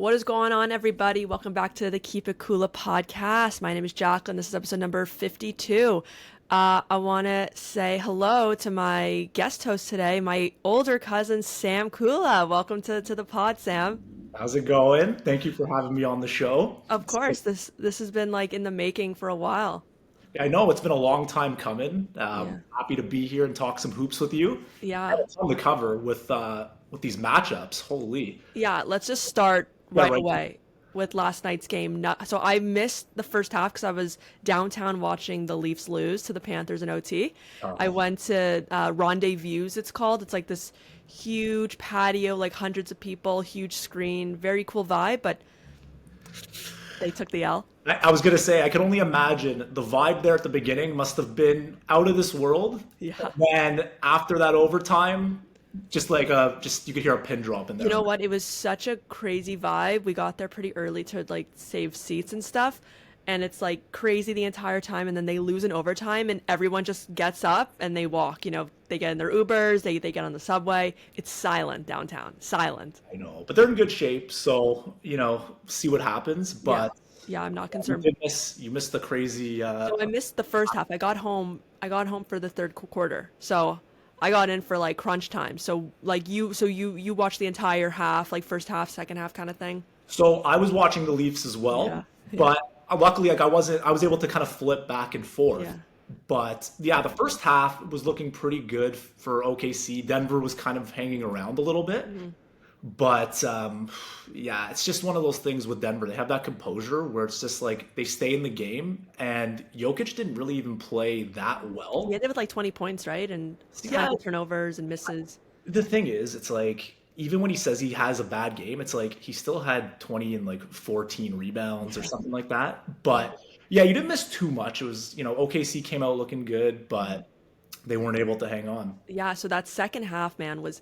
What is going on, everybody? Welcome back to the Keep It Kula Podcast. My name is Jacqueline. This is episode number 52. I want to say hello to my guest host today, my older cousin, Sam Kula. Welcome to the pod, Sam. How's it going? Thank you for having me on the show. Of course, this has been like in the making for a while. I know it's been a long time coming. Yeah. Happy to be here and talk some hoops with you. Yeah. It's on the cover with these matchups. Holy. Yeah, let's just start Yeah, right right. away with last night's game. So I missed the first half because I was downtown watching the Leafs lose to the Panthers in OT. I Oh, went to Rendezvous, it's called. It's like this huge patio, like hundreds of people, huge screen, very cool vibe, but they took the L. I was gonna say I can only imagine the vibe there at the beginning must have been out of this world. Yeah. And after that overtime, just you could hear a pin drop in You there. know what? It was such a crazy vibe. We got there pretty early to like save seats and stuff. And it's like crazy the entire time. And then they lose in overtime and everyone just gets up and they walk. They get in their Ubers, they get on the subway. It's silent downtown. Silent. I know, but they're in good shape, so see what happens. Yeah. But Yeah, I'm not you concerned. did miss you missed the crazy. So I missed the first half. I got home for the third quarter. So I got in for like crunch time. So like you watched the entire half, like first half, second half kind of thing. So I was watching the Leafs as Yeah. well, Yeah. but luckily, I was able to kind of flip back and forth. Yeah. But yeah, the first half was looking pretty good for OKC. Denver was kind of hanging around a little bit, Mm-hmm. but yeah, it's just one of those things with Denver. They have that composure where it's just like they stay in the game, and Jokic didn't really even play that He well. ended with like 20 points, right? And Yeah, handle turnovers and misses. the thing is, it's like even when he says he has a bad game, it's like he still had 20 and like 14 rebounds or something like that. Yeah. But yeah, you didn't miss too much. It was, OKC came out looking good, but they weren't able to hang on. Yeah, so that second half, man, was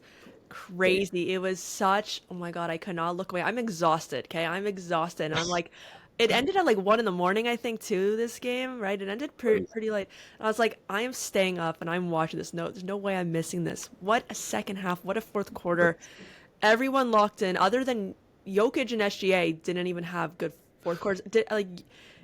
crazy. It was such, oh my God, I could not look away. I'm exhausted, okay? I'm exhausted. And I'm like, it ended at like 1 in the morning, I think, too, this game, right? It ended pretty late. And I was like, I am staying up and I'm watching this. No, there's no way I'm missing this. What a second half. What a fourth quarter. Everyone locked in, other than Jokic and SGA didn't even have good fourth quarters.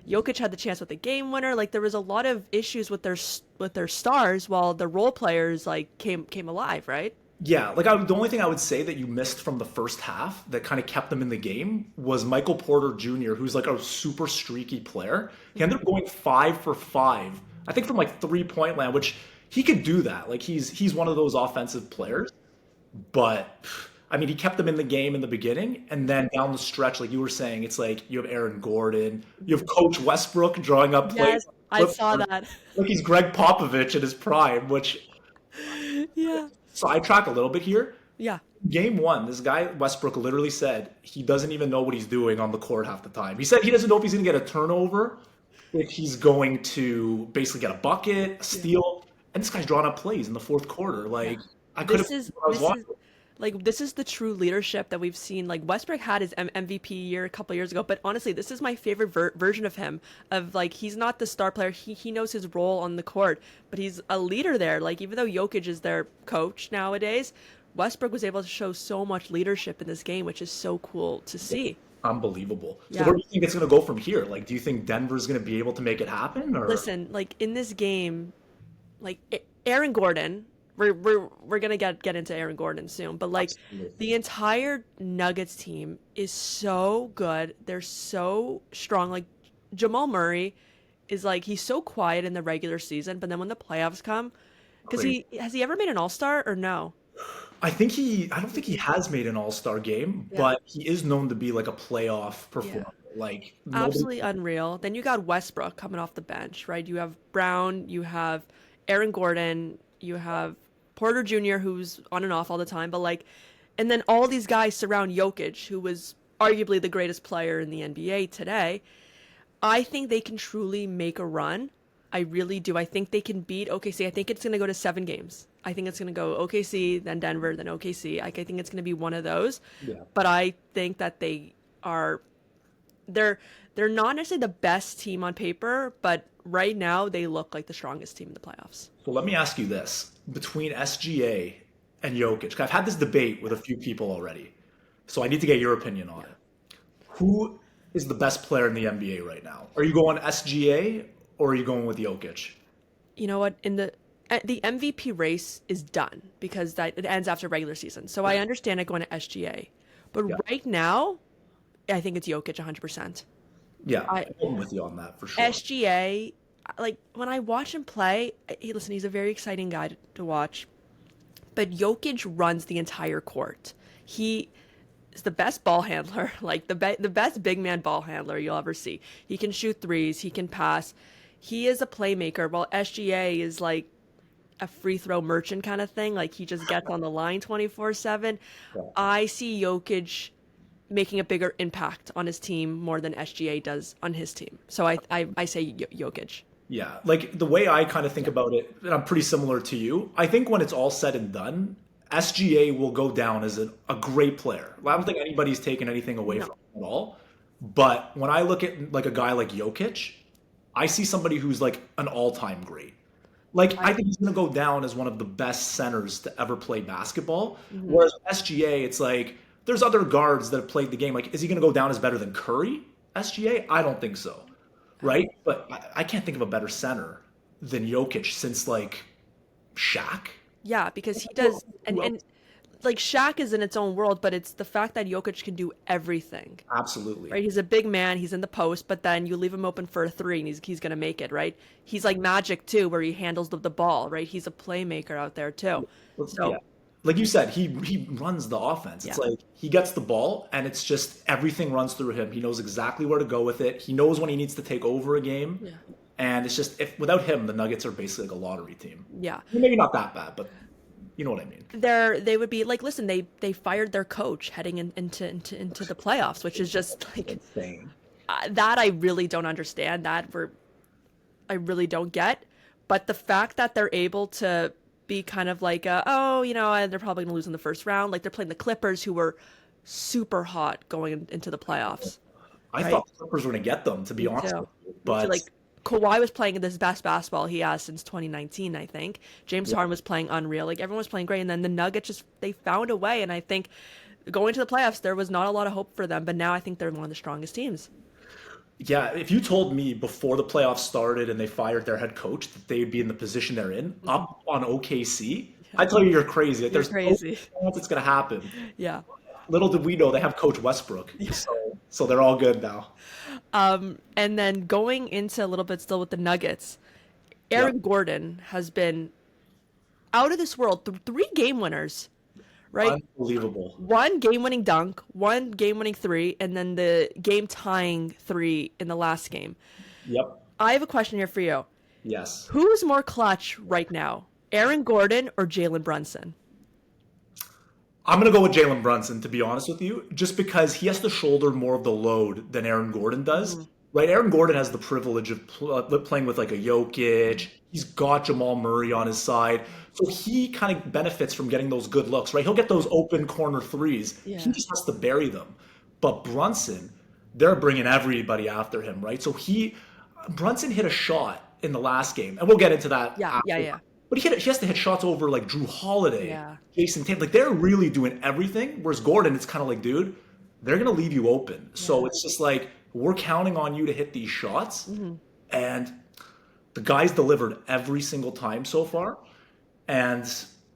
Jokic had the chance with the game winner. Like there was a lot of issues with their stars, while the role players like came alive, right? Yeah, the only thing I would say that you missed from the first half that kind of kept them in the game was Michael Porter Jr., who's like a super streaky player. He ended up going 5 for 5, I think from like 3-point land, which he could do that. Like he's one of those offensive players. But I mean, he kept them in the game in the beginning, and then down the stretch, like you were saying, it's like you have Aaron Gordon, you have Coach Westbrook drawing up plays, Yes, I saw that. like he's Greg Popovich in his prime, which Yeah, sidetrack a little bit here. yeah, Game one, this guy Westbrook literally said he doesn't even know what he's doing on the court half the time. He said he doesn't know if he's going to get a turnover, if he's going to basically get a bucket, a yeah, steal, and this guy's drawing up plays in the fourth quarter. yeah. Like I could have This is I was this is watching. this is the true leadership that we've seen. Like Westbrook had his MVP year a couple years ago, but honestly, this is my favorite version of him. Of like he's not the star player. He knows his role on the court, but he's a leader there. Like even though Jokic is their coach nowadays, Westbrook was able to show so much leadership in this game, which is so cool to see. Unbelievable. So Yeah. where do you think it's going to go from here? Like, do you think Denver's going to be able to make it happen, or Listen, like in this game, like Aaron Gordon, we're gonna get into Aaron Gordon soon, but like absolutely? the entire Nuggets team is so good. They're so strong. Like Jamal Murray is like he's so quiet in the regular season, but then when the playoffs come, because Crazy. he has he ever made an All Star or no? I don't think he has made an All-Star game, Yeah, but he is known to be like a playoff yeah. performer. Like nobody. Absolutely unreal. Then you got Westbrook coming off the bench, right? You have Brown, you have Aaron Gordon, you have Porter Jr., who's on and off all the time, but like, and then all these guys surround Jokic, who was arguably the greatest player in the NBA today. I think they can truly make a run. I really do. I think they can beat OKC. I think it's going to go to 7 games. I think it's going to go OKC, then Denver, then OKC. I think it's going to be one of those. Yeah. But I think that are they're they're not necessarily the best team on paper, but right now they look like the strongest team in the playoffs. So let me ask you this: between SGA and Jokic, 'cause I've had this debate with a few people already, so I need to get your opinion on Yeah. it. Who is the best player in the NBA right now? Are you going SGA or are you going with Jokic? You know what? In the MVP race is done because that it ends after regular season. So I understand it going to SGA. But Yeah. right now, I think it's Jokic 100%. Yeah, I I'm with you on that for sure. SGA, like when I watch him play, listen, he's a very exciting guy to watch. But Jokic runs the entire court. He is the best ball handler, like the best big man ball handler you'll ever see. He can shoot threes, he can pass. He is a playmaker, while SGA is like a free throw merchant kind of thing. Like he just gets on the line 24/7. Yeah. I see Jokic making a bigger impact on his team more than SGA does on his team. So I say Jokic. Yeah, like the way I kind of think about it, and I'm pretty similar to you. I think when it's all said and done, SGA will go down as a great player. I don't think anybody's taken anything away No. from him at all. But when I look at like a guy like Jokic, I see somebody who's like an all-time great. Like I I, think he's going to go down as one of the best centers to ever play basketball. mhm. Whereas SGA, it's like there's other guards that have played the game. Like, is he going to go down as better than Curry? SGA? I don't think so. Right? But I can't think of a better center than Jokic since like Shaq. Yeah, because he Who does, who else? and like Shaq is in its own world, but it's the fact that Jokic can do everything. Absolutely. Right? He's a big man, he's in the post, but then you leave him open for a three and he's gonna make it, right? He's like Magic too, where he handles the ball, right? He's a playmaker out there too. Yeah. So Like you said, he runs the offense. It's yeah, like he gets the ball and it's just everything runs through him. He knows exactly where to go with it. He knows when he needs to take over a game. yeah, And it's just if without him, the Nuggets are basically like a lottery team. yeah. Maybe not that bad, but you know what I mean. They would be like, listen, they fired their coach heading into the playoffs, which is just like Insane. that I really don't understand. I really don't get. But the fact that they're able to be kind of like, oh, they're probably gonna lose in the first round. Like they're playing the Clippers, who were super hot going into the playoffs, I right? thought the Clippers were going to get them, to be Me honest too. with you. Me too. But Like Kawhi was playing this best basketball he has since 2019, I think. James yeah, Harden was playing unreal. Like everyone was playing great, and then the Nuggets just they found a way. And I think going to the playoffs, there was not a lot of hope for them, but now I think they're one of the strongest teams. yeah, if you told me before the playoffs started and they fired their head coach that they'd be in the position they're in, up on OKC, Yeah, I tell you you're crazy. Like, you're there's no crazy. chance it's going to happen. Yeah. Little did we know they have Coach Westbrook, so they're all good now. And then going into a little bit still with the Nuggets, Yep, Aaron Gordon has been out of this world. Three game winners, right? unbelievable. One game winning dunk, one game winning three, and then the game tying three in the last game. Yep. I have a question here for you. Yes. Who's more clutch right now, Aaron Gordon or Jalen Brunson? I'm going to go with Jalen Brunson, to be honest with you, just because he has to shoulder more of the load than Aaron Gordon does. Mhm. Right? Aaron Gordon has the privilege of playing with like a Jokic. He's got Jamal Murray on his side. So he kind of benefits from getting those good looks, right? He'll get those open corner threes. He Yeah. just has to bury them. But Brunson, they're bringing everybody after him, right? Brunson hit a shot in the last game, and we'll get into that Yeah, yeah, after. yeah, But he has to hit shots over like Drew Holiday, yeah, Jason Tatum. Like they're really doing everything. Whereas Gordon, it's kind of like, dude, they're gonna leave you open. So yeah. it's just like we're counting on you to hit these shots, Hmm. and the guy's delivered every single time so far. And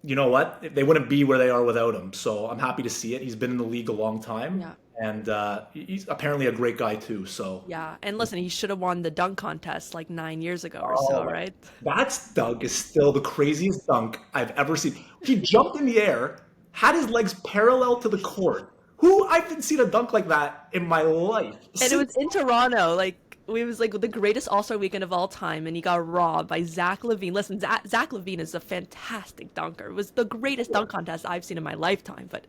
you know what? They wouldn't be where they are without him. So I'm happy to see it. He's been in the league a long time, Yeah. and he's apparently a great guy too. So Yeah. And listen, he should have won the dunk contest like 9 years ago or oh so, my, right? that dunk is still the craziest dunk I've ever seen. He jumped in the air, had his legs parallel to the court. I haven't seen a dunk like that in my life. And it was Since in Toronto. Like it was like the greatest All-Star weekend of all time, and he got robbed by Zach LaVine. Listen, Zach LaVine is a fantastic dunker. It was the greatest dunk contest I've seen in my lifetime, but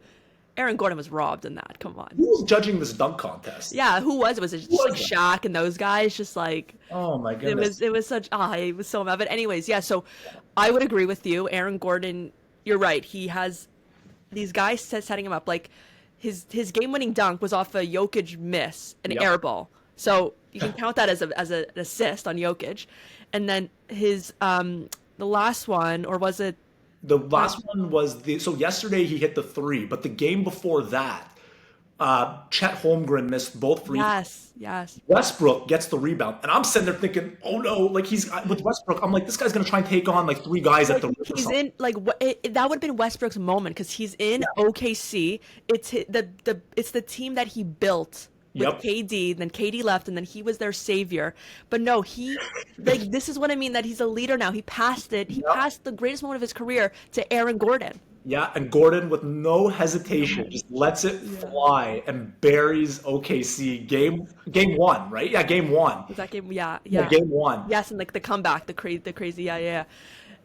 Aaron Gordon was robbed in that. Come on. who was judging this dunk contest? Yeah, who was it? Was it Who just like was that? Shaq and those guys? Just like Oh my it goodness. was it was such it was so mad. But anyways, yeah, so I would agree with you. Aaron Gordon, you're right. He has these guys setting him up. Like his game winning dunk was off a Jokic miss, an Yep. air ball. So you can count that as an assist on Jokic. And then his the last one, or was it The last one was so yesterday he hit the three, but the game before that, Chet Holmgren missed both free throws. Yes, yes. Westbrook gets the rebound, and I'm sitting there thinking, "Oh no!" Like he's with Westbrook, I'm like, this guy's gonna try and take on like three guys at Like the rim or he's something. in like that would have been Westbrook's moment because he's in Yeah. OKC. It's the team that he built with Yep. KD. Then KD left, and then he was their savior. But no, he like this is what I mean that he's a leader now. He passed it. He Yep. passed the greatest moment of his career to Aaron Gordon. Yeah, and Gordon with no hesitation just lets it Yeah. fly and buries OKC game one, right? Yeah, game one. Was that game? Yeah, Yeah, yeah. game one. Yes, and like the comeback, the crazy, yeah, yeah, yeah.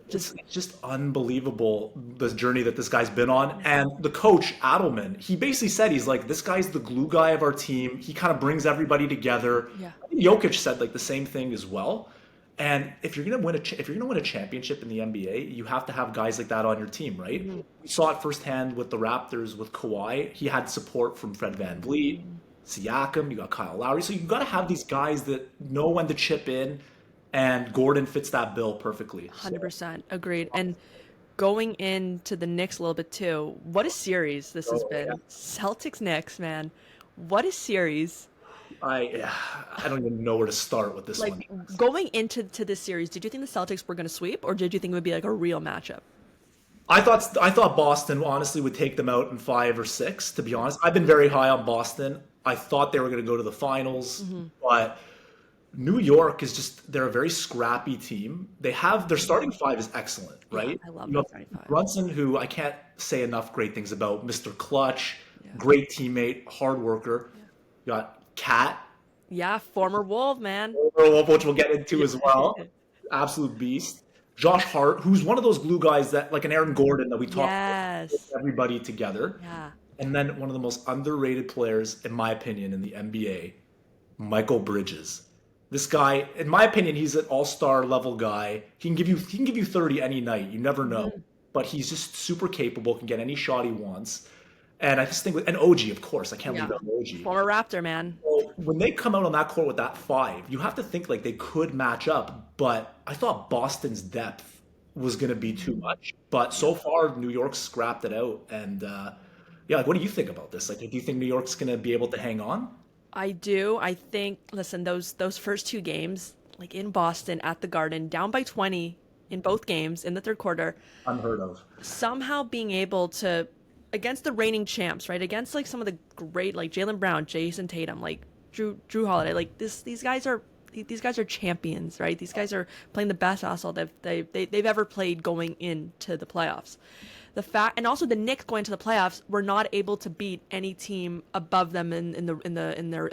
It's just unbelievable the journey that this guy's been on. And the coach, Adelman, he basically said he's like, this guy's the glue guy of our team. He kind of brings everybody together. Yeah. I think Jokic said like the same thing as well. And if you're gonna win if you're gonna win a championship in the NBA, you have to have guys like that on your team, right? We saw it firsthand with the Raptors with Kawhi. He had support from Fred VanVleet, Siakam. You got Kyle Lowry, so you got to have these guys that know when to chip in. And Gordon fits that bill perfectly. So 100% agreed. And going into the Knicks a little bit too, what a series this has been. yeah. Celtics Knicks, man. What a series. I I don't even know where to start with this one. Like going into this series, did you think the Celtics were going to sweep or did you think it would be like a real matchup? I thought Boston honestly would take them out in 5 or 6. To be honest, I've been very high on Boston. I thought they were going to go to the finals, but New York is just—they're a very scrappy team. Their starting five is excellent, Yeah, right? I love You know, that 35. Brunson, who I can't say enough great things about, Mr. Clutch, Yeah. great teammate, hard worker. You got Cat, Yeah, former Wolf, man. which we'll get into as well. Absolute beast. Josh Hart, who's one of those glue guys that, like an Aaron Gordon, that we talk about, puts Yes. everybody together. Yeah. And then one of the most underrated players, in my opinion, in the NBA, Michael Bridges. This guy, in my opinion, he's an all-star level guy. He can give you 30 any night. You never know. But he's just super capable, can get any shot he wants. And I just think and OG, of course, I can't Yeah. leave out OG. Former Raptor, man. So when they come out on that court with that five, you have to think like they could match up. But I thought Boston's depth was going to be too much. But so far, New York scrapped it out. And yeah, like what do you think about this? Like, do you think New York's going to be able to hang on? I do. I think, listen, those first two games, like in Boston at the Garden, down by 20 in both games in the third quarter, Unheard of. somehow being able to against the reigning champs, right? Against like some of the great like Jaylen Brown, Jason Tatum, like Drew Holiday, like these guys are champions, right? These guys are playing the best basketball they've ever played going into the playoffs. The fact, and also the Knicks going to the playoffs were not able to beat any team above them in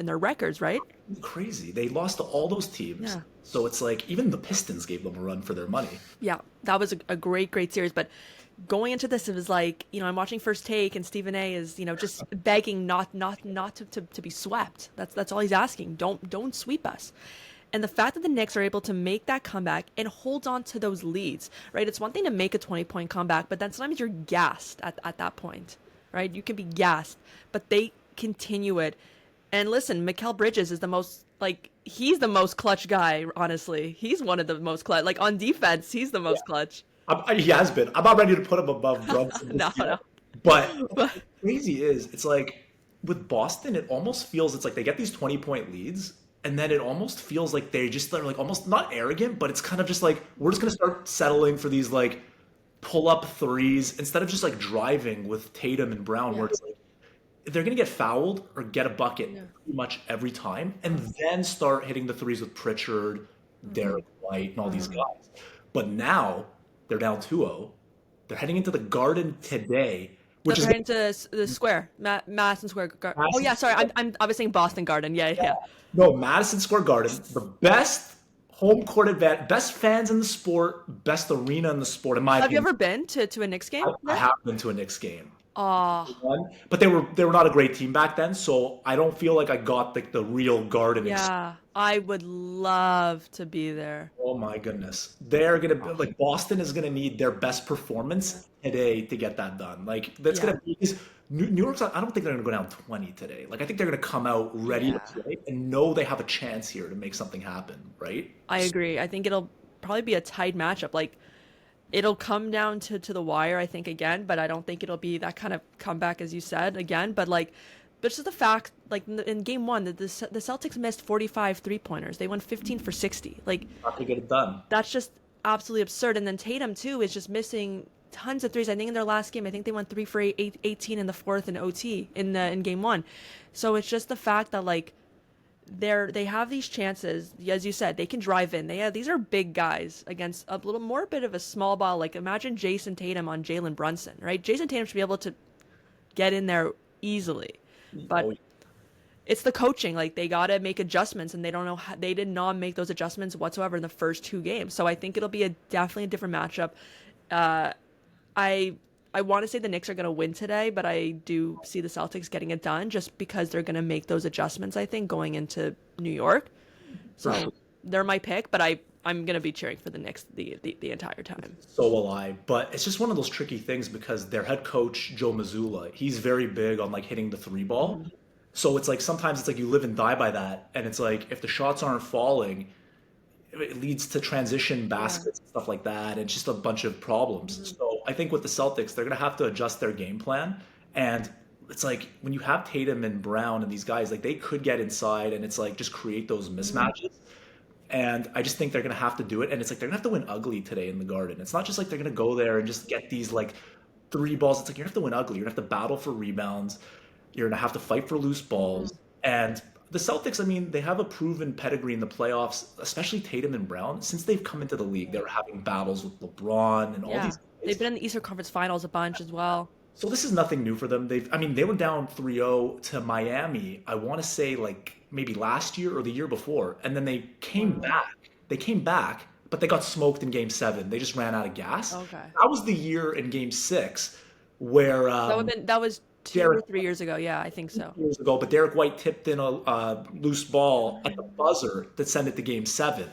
their records, right? Crazy. They lost to all those teams. Yeah. So it's like even the Pistons gave them a run for their money. Yeah, that was a great series. But going into this, it was like, I'm watching First Take and Stephen A is, just begging not to be swept. That's all he's asking. Don't sweep us. And the fact that the Knicks are able to make that comeback and hold on to those leads, right? It's one thing to make a 20-point comeback, but then sometimes you're gassed at that point, right? You can be gassed, but they continue it. And listen, Mikal Bridges is he's the most clutch guy, honestly. He's one of the most clutch. Like on defense, he's the most clutch. He has been. I'm not ready to put him above Brunson. No, this year. no. But But what's crazy is it's like with Boston, it almost feels it's like they get these 20-point leads, and then it almost feels like they're like almost not arrogant, but it's kind of just like we're just gonna start settling for these like pull up threes instead of just like driving with Tatum and Brown, where it's like they're gonna get fouled or get a bucket pretty much every time, and then start hitting the threes with Pritchard, Derek White, and all these guys. But now they're down 2-0. They're heading into the Garden today, which is they're into the square, Madison Square Garden. Oh yeah, sorry, I was saying Boston Garden. Yeah. no Madison Square Garden, the best home court advantage, best fans in the sport, best arena in the sport. In my Have you opinion, ever been to a Knicks game? I have been to a Knicks game. Oh, But they were not a great team back then, so I don't feel like I got the real Garden experience. yeah. I would love to be there. Oh my goodness. They're gonna like Boston is gonna need their best performance today to get that done. Like that's Yeah. gonna be because New York's I don't think they're gonna go down 20 today. Like I think they're gonna come out ready Yeah. to play and know they have a chance here to make something happen, right? I agree. I think it'll probably be a tight matchup. Like it'll come down to the wire, I think, again, but I don't think it'll be that kind of comeback as you said again. But like But it's just the fact, like in game one, that the Celtics missed 45 3-pointers. They won 15 for 60. Like, Not to get it done. that's just absolutely absurd. And then Tatum too is just missing tons of threes. I think in their last game, I think they went 3 for 18 in the fourth in OT in game one. So it's just the fact that like they have these chances, as you said, they can drive in. These are big guys against a little more bit of a small ball. Like imagine Jason Tatum on Jalen Brunson, right? Jason Tatum should be able to get in there easily, but Oh, it's the coaching. Like they got to make adjustments, and they don't know how, they did not make those adjustments whatsoever in the first two games. So I think it'll be definitely a different matchup. Uh, I I want to say the Knicks are going to win today, but I do see the Celtics getting it done just because they're going to make those adjustments, I think, going into New York. For So sure. they're my pick, but I'm going to be cheering for the Knicks the entire time. So will I. But it's just one of those tricky things because their head coach, Joe Mazzulla, he's very big on like hitting the three ball. So it's like sometimes it's like you live and die by that. And it's like if the shots aren't falling, it leads to transition Yeah. baskets and stuff like that, and just a bunch of problems. So I think with the Celtics, they're gonna have to adjust their game plan. And it's like when you have Tatum and Brown and these guys, like they could get inside and it's like just create those mismatches. And I just think they're gonna have to do it. And it's like they're gonna have to win ugly today in the Garden. It's not just like they're gonna go there and just get these like three balls. It's like you're gonna have to win ugly. You're gonna have to battle for rebounds. You're gonna have to fight for loose balls. And the Celtics, I mean, they have a proven pedigree in the playoffs, especially Tatum and Brown. Since they've come into the league, they were having battles with LeBron and all Yeah. these They've guys. been in the Eastern Conference Finals a bunch as well. So this is nothing new for them. I mean, they were down 3-0 to Miami, I want to say like maybe last year or the year before. And then they came Wow. back. They came back, but they got smoked in game 7. They just ran out of gas. Okay. That was the year in game 6 where That was 2 or Derek 3 years ago. Yeah, I think so. years ago, but Derek White tipped in a loose ball at the buzzer that sent it to game 7.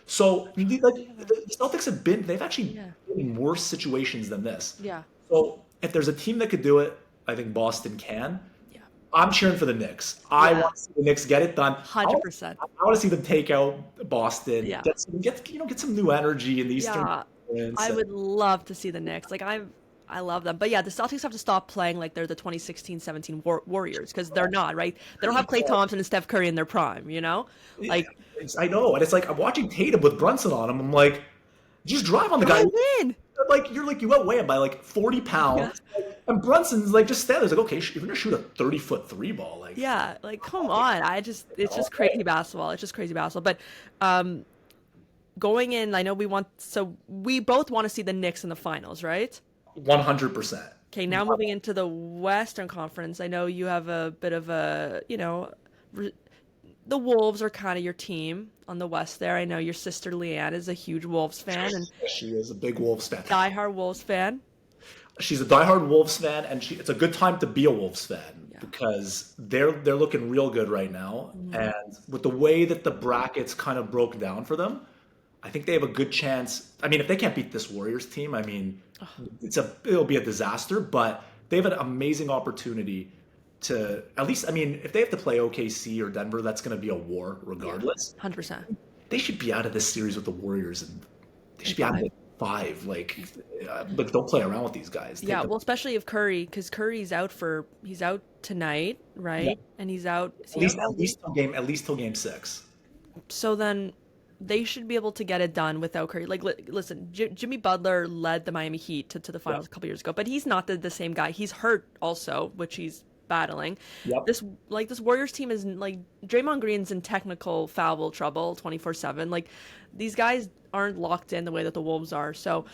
So, the Celtics they've actually Yeah. been in worse situations than this. Yeah. So, if there's a team that could do it, I think Boston can. Yeah. I'm cheering for the Knicks. I Yeah. want to see the Knicks get it done. 100%. I want to see them take out Boston, Yeah. get some new energy in the Eastern Yeah. Conference. I would love to see the Knicks. I love them. But yeah, the Celtics have to stop playing like they're the 2016-17 Warriors because they're not, right? They don't have Klay Thompson and Steph Curry in their prime, you know? Yeah, Like, I know, and it's like I'm watching Tatum with Brunson on him. I'm like, just drive on the guy. drive in. Like you outweigh him by like 40 Yeah. pounds, and Brunson's like just stand there. He's like, okay, you're gonna shoot a 30-foot three ball, like Yeah, like come on. It's just crazy basketball. It's just crazy basketball. But um going in, I know we both want to see the Knicks in the finals, right? 100%. Okay, now moving into the Western Conference, I know you have a bit of re- the Wolves are kind of your team on the West there. I know your sister Leanne is a huge Wolves fan and She is a big Wolves fan. diehard Wolves fan. She's a diehard Wolves fan, and it's a good time to be a Wolves fan Yeah. because they're looking real good right now. And with the way that the brackets kind of broke down for them, I think they have a good chance. I mean, if they can't beat this Warriors team, I mean, it'll be a disaster. But they have an amazing opportunity to at least. I mean, if they have to play OKC or Denver, that's going to be a war regardless. 100%. They should be out of this series with the Warriors, and they should be out of Five. it 5. Like don't play around with these guys. Take Yeah, them. well, especially if because he's out tonight, Yeah. right? And he's out. Is At he least out all week? till game 6. So then they should be able to get it done without Curry. Like, listen, Jimmy Butler led the Miami Heat to the Yeah. finals a couple years ago, but he's not the same guy. He's hurt also, which he's battling. Yep. This Warriors team is like Draymond Green's in technical foul trouble 24/7. Like these guys aren't locked in the way that the Wolves are. So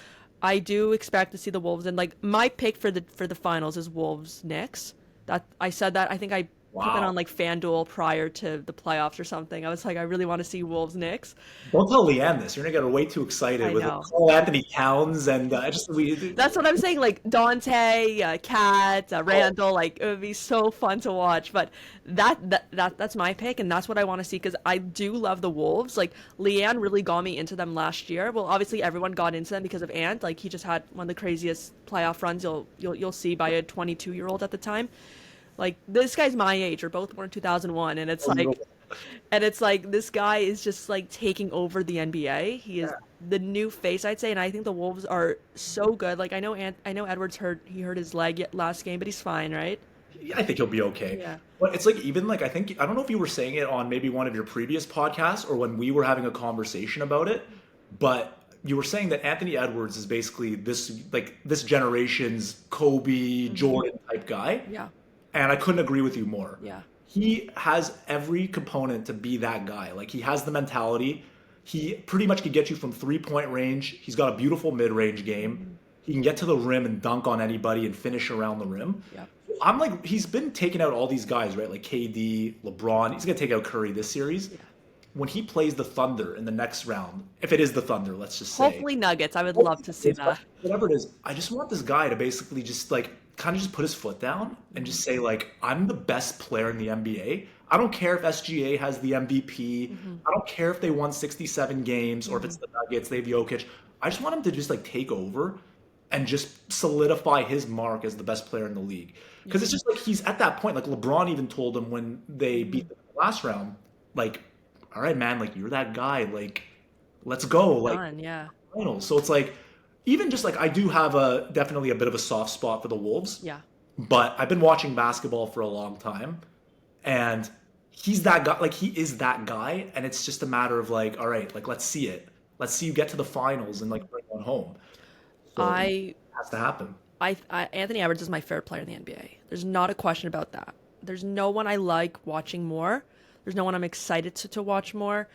I do expect to see the Wolves, and like my pick for the finals is Wolves Knicks. That I said that I think I put that Wow. on like FanDuel prior to the playoffs or something. I was like, I really want to see Wolves Knicks. Don't tell Leanne this. You're gonna get her way too excited I with know. Carl Anthony Towns and That's what I'm saying. Like Dante, Kat, Randall, like it would be so fun to watch. But that's my pick, and that's what I want to see because I do love the Wolves. Like Leanne really got me into them last year. Well, obviously everyone got into them because of Ant. Like he just had one of the craziest playoff runs you'll see by a 22-year-old at the time. Like this guy's my age. We're both born in 2001, and it's like this guy is just like taking over the NBA. He is the new face, I'd say, and I think the Wolves are so good. Like I know Edwards hurt his leg last game, but he's fine, right? I think he'll be okay. Yeah. But it's like even like I don't know if you were saying it on maybe one of your previous podcasts or when we were having a conversation about it, but you were saying that Anthony Edwards is basically this generation's Kobe, Hmm. Jordan type guy, Yeah. and I couldn't agree with you more. Yeah. He has every component to be that guy. Like he has the mentality. He pretty much can get you from 3-point range. He's got a beautiful mid-range game. Hmm. He can get to the rim and dunk on anybody and finish around the rim. Yeah. I'm like, he's been taking out all these guys, right? Like KD, LeBron. He's gonna take out Curry this series. Yeah. When he plays the Thunder in the next round, if it is the Thunder, let's just say, Hopefully Nuggets. I would love to see that. whatever it is, I just want this guy to basically just like kind of just put his foot down and Hmm. just say like, I'm the best player in the NBA. I don't care if SGA has the MVP. Hmm. I don't care if they won 67 games or if Hmm. it's the Nuggets, they have Jokic. I just want him to just like take over and just solidify his mark as the best player in the league. Because it's Yeah. just like he's at that point. Like LeBron even told him when they Hmm. beat them in the last round, like, all right, man, like you're that guy. Like, let's go. Like Done. Yeah. finals. So it's like even just like I do have a definitely a bit of a soft spot for the Wolves, Yeah. but I've been watching basketball for a long time, and he's that guy. Like he is that guy, and it's just a matter of like, all right, like let's see it. Let's see you get to the finals and like bring one home. So it I has to happen. Anthony Edwards is my favorite player in the NBA. There's not a question about that. There's no one I like watching more. There's no one I'm excited to watch more.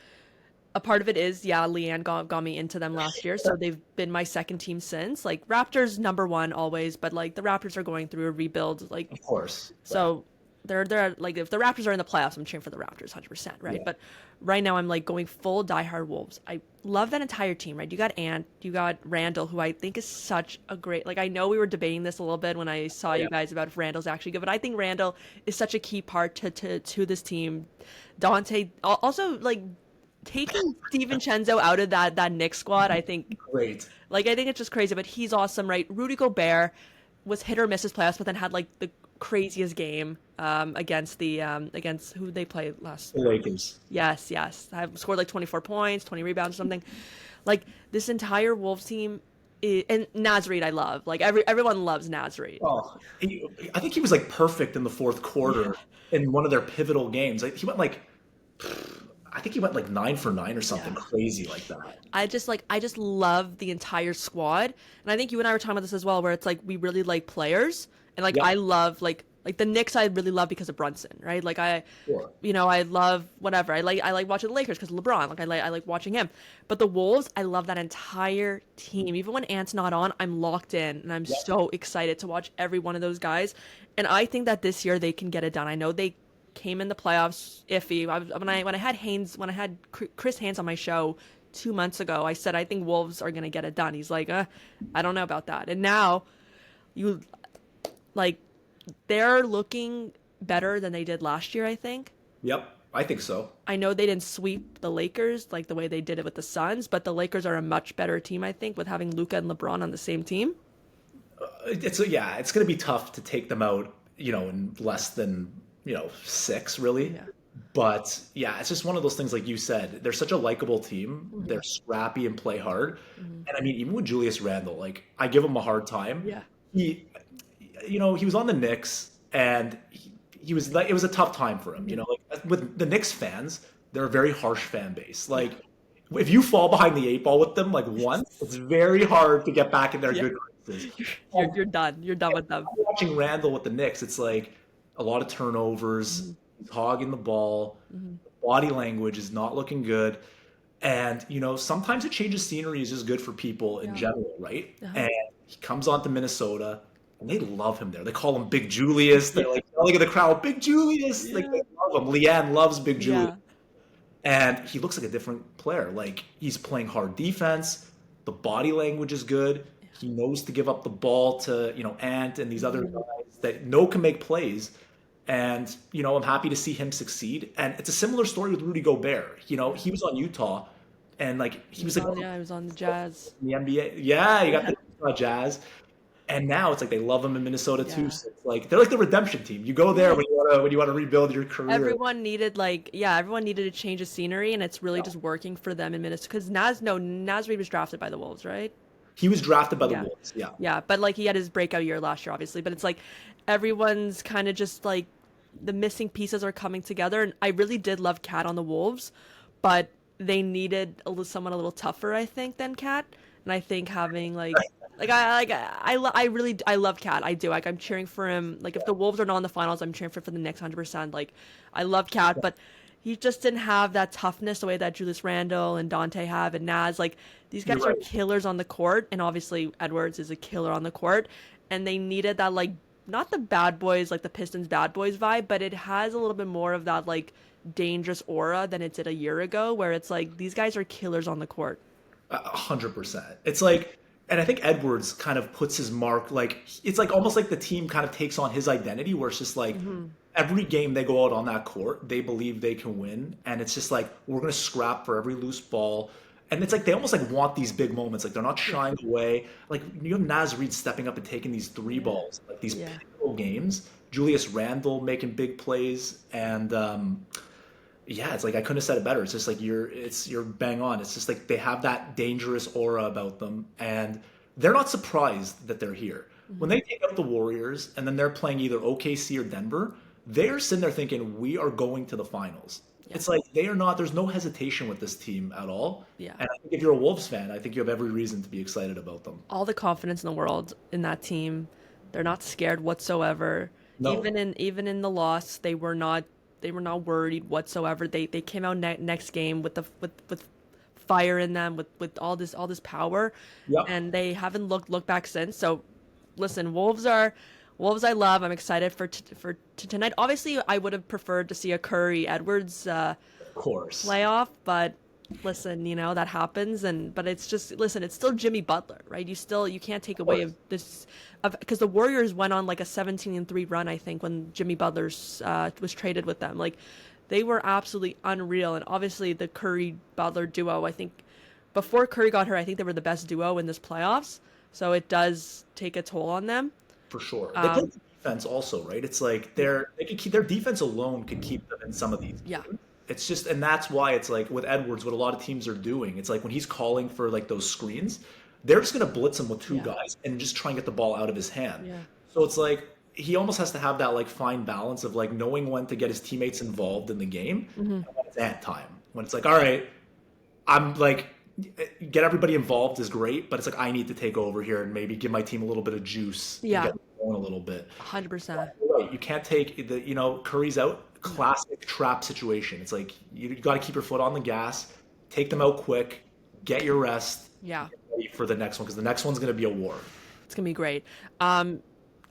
A part of it is, yeah, Leanne got me into them last year, so they've been my second team since. Like Raptors number one always, but like the Raptors are going through a rebuild. Like Of course. so they're like if the Raptors are in the playoffs, I'm cheering for the Raptors 100%, right? Yeah. But right now I'm like going full diehard Wolves. I love that entire team, right? You got Ant, you got Randall, who I think is such a great like I know we were debating this a little bit when I saw Yeah. you guys about if Randall's actually good, but I think Randall is such a key part to this team. Dante also like taking DiVincenzo out of that Knicks squad, I think Great. I think it's just crazy, but he's awesome, right? Rudy Gobert was hit or miss his playoffs, but then had like the craziest game against the against who they played last. The Lakers. Yes. I scored like 24 points, 20 rebounds or something. Like this entire Wolves team and Nasrid I love. Like everyone loves Nasrid. Oh, I think he was like perfect in the fourth quarter in one of their pivotal games. Like he went like, I think he went like 9 for 9 or something Yeah. crazy like that. I just love the entire squad. And I think you and I were talking about this as well, where it's like we really like players. And like Yeah, I love like the Knicks I really love because of Brunson, right? Like sure. I love whatever. I like watching the Lakers because LeBron. Like I like watching him. But the Wolves, I love that entire team. Even when Ant's not on, I'm locked in and I'm Yeah. so excited to watch every one of those guys. And I think that this year they can get it done. I know they came in the playoffs iffy. When I had Chris Haynes on my show 2 months ago, I said I think Wolves are gonna get it done. He's like, I don't know about that. And now you like they're looking better than they did last year, I think. Yep, I think so. I know they didn't sweep the Lakers like the way they did it with the Suns, but the Lakers are a much better team, I think, with having Luka and LeBron on the same team. It's going to be tough to take them out, in less than, 6 really. Yeah. But yeah, it's just one of those things like you said. They're such a likable team. Hmm. They're scrappy and play hard. Hmm. And I mean, even with Julius Randle, like I give him a hard time. Yeah. He he was on the Knicks and he was like it was a tough time for him, like with the Knicks fans, they're a very harsh fan base. Like if you fall behind the 8 ball with them like once, it's very hard to get back in their Yeah. good graces. You're done. You're done with them. Watching Randall with the Knicks, it's like a lot of turnovers, he's hogging the ball, Hmm. body language is not looking good. And, sometimes a change of scenery is just good for people in Yeah. general, right? Uh-huh. And he comes on to Minnesota and they love him there. They call him Big Julius. They're like yelling at the crowd, Big Julius. Like Yeah. they love him. Leanne loves Big Julius. Yeah. And he looks like a different player. Like he's playing hard defense. The body language is good. He knows to give up the ball to, Ant and these other Mhm. guys that know can make plays. And, I'm happy to see him succeed. And it's a similar story with Rudy Gobert. He was on Utah and like he was like I was on the Jazz. in the NBA. Yeah, you got the Utah Jazz. And now it's like they love him in Minnesota too. Yeah. So it's like they're like the redemption team. You go there when you want to rebuild your career. Everyone needed everyone needed a change of scenery, and it's really just working for them in Minnesota. Because Nasrid was drafted by the Wolves, right? He was drafted by the Yeah. Wolves. Yeah. Yeah, but like he had his breakout year last year, obviously. But it's like everyone's kind of just like the missing pieces are coming together. And I really did love Cat on the Wolves, but they needed someone a little tougher, I think, than Cat. And I think having I love Cat. I do. Like I'm cheering for him. Like if the Wolves are not in the finals, I'm cheering for the Knicks 100%. Like I love Cat, but he just didn't have that toughness the way that Julius Randle and Dante have and Naz. Like these You're guys are right. killers on the court, and obviously Edwards is a killer on the court, and they needed that like not the bad boys like the Pistons bad boys vibe, but it has a little bit more of that like dangerous aura than it did a year ago, where it's like these guys are killers on the court. 100%. It's like, and I think Edwards kind of puts his mark. Like it's like almost like the team kind of takes on his identity, where it's just like every game they go out on that court, they believe they can win, and it's just like we're gonna scrap for every loose ball. And it's like they almost like want these big moments. Like they're not shying away. Like you have Naz Reid stepping up and taking these three balls, like these Yeah. pivotal games. Julius Randle making big plays, and yeah, it's like I couldn't have said it better. It's just like you're bang on. It's just like they have that dangerous aura about them, and they're not surprised that they're here. When they take out the Warriors and then they're playing either OKC or Denver, they're sitting there thinking we are going to the finals. Yeah. It's like they are not. There's no hesitation with this team at all. Yeah. And I think if you're a Wolves fan, I think you have every reason to be excited about them. All the confidence in the world in that team. They're not scared whatsoever. No. Even in the loss, they were not worried whatsoever. They came out next game with with fire in them, with all this power, Yep. and they haven't looked back since. So, listen, Wolves. I love. I'm excited for tonight. Obviously, I would have preferred to see a Curry Edwards Of course. playoff, but listen, that happens. But it's just listen. It's still Jimmy Butler, right? You can't take away course. this because the Warriors went on like a 17-3 run, I think, when Jimmy Butler's was traded with them. Like they were absolutely unreal, and obviously the Curry Butler duo. I think before Curry got hurt, I think they were the best duo in this playoffs. So it does take a toll on them. For sure. They play defense also, right? It's like they could keep their defense alone could keep them in some of these Yeah. games. It's just, and that's why it's like with Edwards, what a lot of teams are doing. It's like when he's calling for like those screens, they're just going to blitz him with two Yeah. guys and just try and get the ball out of his hand. Yeah. So it's like he almost has to have that like fine balance of like knowing when to get his teammates involved in the game and when it's at time. When it's like, all right, I'm like, get everybody involved is great, but it's like I need to take over here and maybe give my team a little bit of juice. And Yeah. get them going a little bit. 100%. Right. You can't take the, Curry's out, classic trap situation. It's like you got to keep your foot on the gas, take them out quick, get your rest, Yeah. get ready for the next one because the next one's going to be a war. It's gonna be great.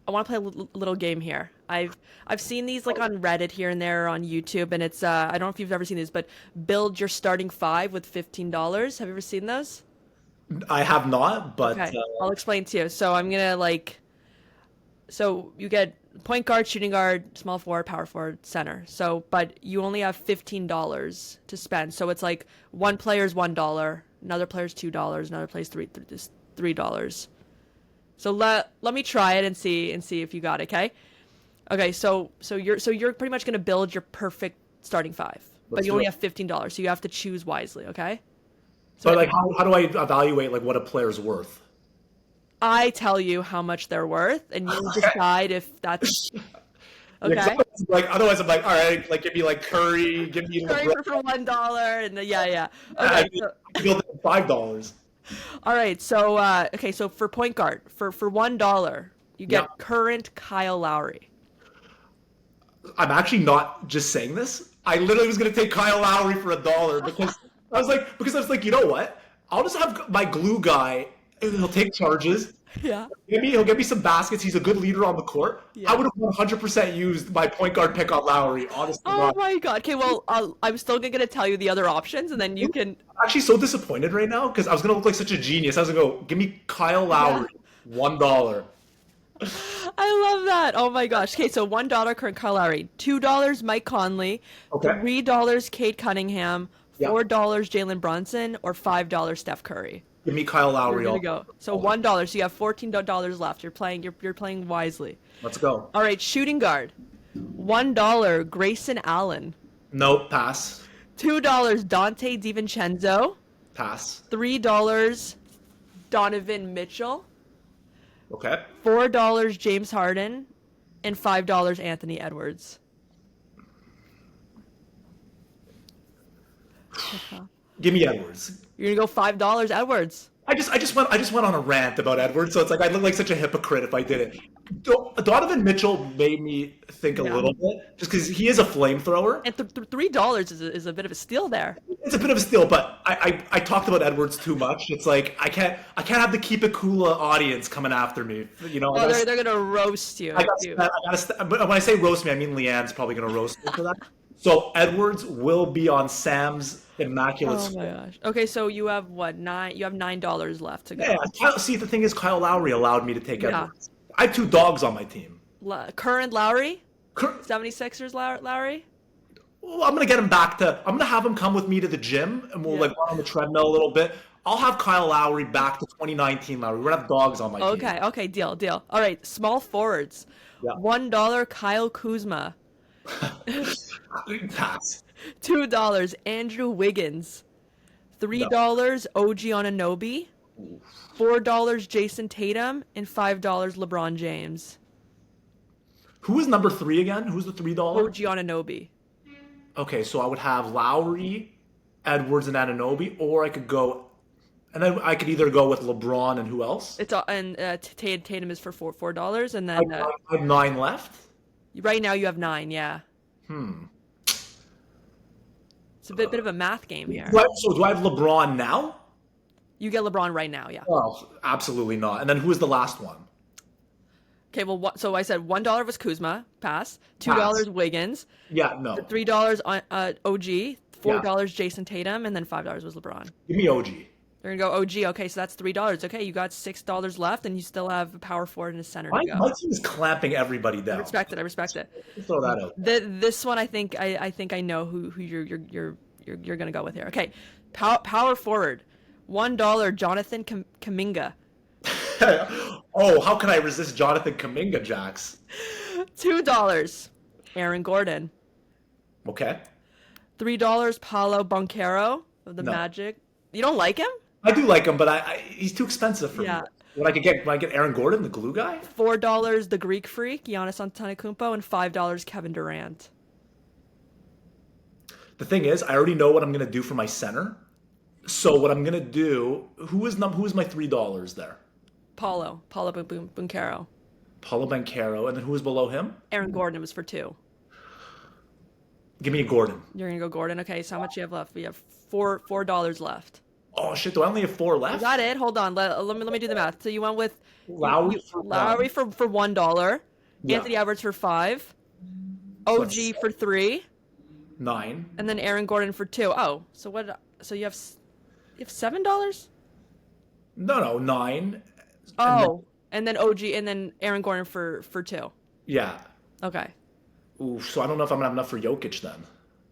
I want to play a little game here. I've seen these like on Reddit here and there on YouTube, and it's I don't know if you've ever seen these, but build your starting five with $15. Have you ever seen those? I have not, but Okay, I'll explain to you. So I'm gonna so you get point guard, shooting guard, small forward, power forward, center. So, but you only have $15 to spend. So it's like one player's $1, another player's $2, another player's $3. So let me try it and see if you got it, okay? Okay, so you're pretty much gonna build your perfect starting five, but Let's you do only it. have $15, so you have to choose wisely, okay? but like how do I evaluate like what a player's worth? I tell you how much they're worth, and you decide if that's Yeah, 'cause okay. otherwise I'm like, all right, like give me like Curry, give me Sorry LeBron. for $1, and yeah. I Okay, so can build it for $5. all right, so so for point guard, for $1, you get Yeah. current Kyle Lowry. I'm actually not just saying this. I literally was gonna take Kyle Lowry for $1 because I was like, you know what? I'll just have my glue guy. And he'll take charges. Yeah. He'll get me some baskets. He's a good leader on the court. Yeah. I would have 100% used my point guard pick on Lowry. Honestly, Oh my God. Okay, well, I'm still gonna tell you the other options, and then you can. I'm actually so disappointed right now because I was gonna look like such a genius. I was gonna go, give me Kyle Lowry, $1. I love that. Oh my gosh. Okay, so $1 current Kyle Lowry, $2 Mike Conley, Okay. $3 Kate Cunningham, Yeah. $4 Jalen Brunson, or $5 Steph Curry. Give me Kyle We're Lowry. gonna all- go. So $1. So you have $14 left. You're playing wisely. Let's go. All right, shooting guard, $1 Grayson Allen, No, pass. $2 Dante DiVincenzo, Pass. $3 Donovan Mitchell, Okay. $4 James Harden, and $5 Anthony Edwards. Give me Edwards. You're gonna go $5 Edwards. I just went on a rant about Edwards, so it's like I'd look like such a hypocrite if I didn't. Donovan Mitchell made me think a Yeah. little bit, just because he is a flamethrower. And $3 is a bit of a steal there. It's a bit of a steal, but I talked about Edwards too much. It's like I can't have the Keep It Kula audience coming after me. You know, Oh, they're gonna roast you. but when I say roast me, I mean Leanne's probably gonna roast me for that. So Edwards will be on Sam's immaculate Oh my score. gosh. Okay, so you have what, nine? You have $9 left to go. Yeah, see, the thing is, Kyle Lowry allowed me to take Yeah. Edwards. I have two dogs on my team. Current Lowry, Cur- 76ers Lowry. Well, I'm gonna get him back to. I'm gonna have him come with me to the gym, and we'll Yeah. like run on the treadmill a little bit. I'll have Kyle Lowry back to 2019 Lowry. We're gonna have dogs on my team. Okay, deal. All right, small forwards. Yeah. $1 Kyle Kuzma, Pass. $2 Andrew Wiggins, $3 OG Anunoby, $4 Jason Tatum, and $5 LeBron James. Who is number 3 again? Who's the $3? OG Anunoby. Okay, so I would have Lowry, Edwards, and Anunoby, or I could go, and then I could either go with LeBron and who else? It's and Tatum is for $4, and I then have 9 left. right now you have 9. Yeah. It's a bit of a math game here. Do I have LeBron now? You get LeBron right now, yeah. Oh, absolutely not. And then who is the last one? Okay, well, so I said $1 was Kuzma, pass. $2 Wiggins, Yeah, no. $3 on OG, $4 Jason Tatum, and then $5 was LeBron. Give me OG. You're gonna go OG. Okay, so that's $3. Okay, you got $6 left, and you still have a power forward and a center to go. My team is clamping everybody down. I respect it. Throw that out. This one, I think I know who you're gonna go with here. Okay, power forward, $1 Jonathan Kuminga, Oh, how can I resist Jonathan Kuminga, Jax? $2 Aaron Gordon, Okay. $3 Paolo Banchero of the No. Magic. You don't like him? I do like him, but he's too expensive for Yeah. me. When I get Aaron Gordon, the glue guy? $4 the Greek Freak, Giannis Antetokounmpo, and $5 Kevin Durant. The thing is, I already know what I'm gonna do for my center. So what I'm gonna do? Who is my $3 there? Paolo Banchero. Paulo Banchero, and then who is below him? Aaron Gordon was for 2. Give me a Gordon. You're gonna go Gordon. Okay, so how much you have left? We have $4 left. Oh shit! Do I only have 4 left? Is that it? Hold on. Let me do the math. So you went with Lowry Lowry for $1, Yeah. Anthony Edwards for 5, OG Let's- for 3, 9. and then Aaron Gordon for 2. Oh, so what? So you have $7? No, 9. Oh, and then OG, and then Aaron Gordon for 2. Yeah. Okay. Oof. So I don't know if I'm gonna have enough for Jokic then.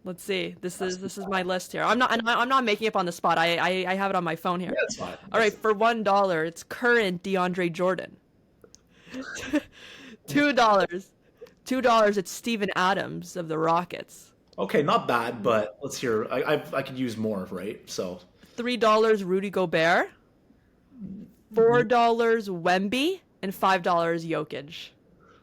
Let's see. This is my list here. I'm not making it up on the spot. I have it on my phone here. Yeah, that's fine. All right, for $1, it's current DeAndre Jordan. $2, it's Steven Adams of the Rockets. Okay, not bad, but let's hear. I could use more, right? So $3, Rudy Gobert. $4, Wemby, and $5, Jokic.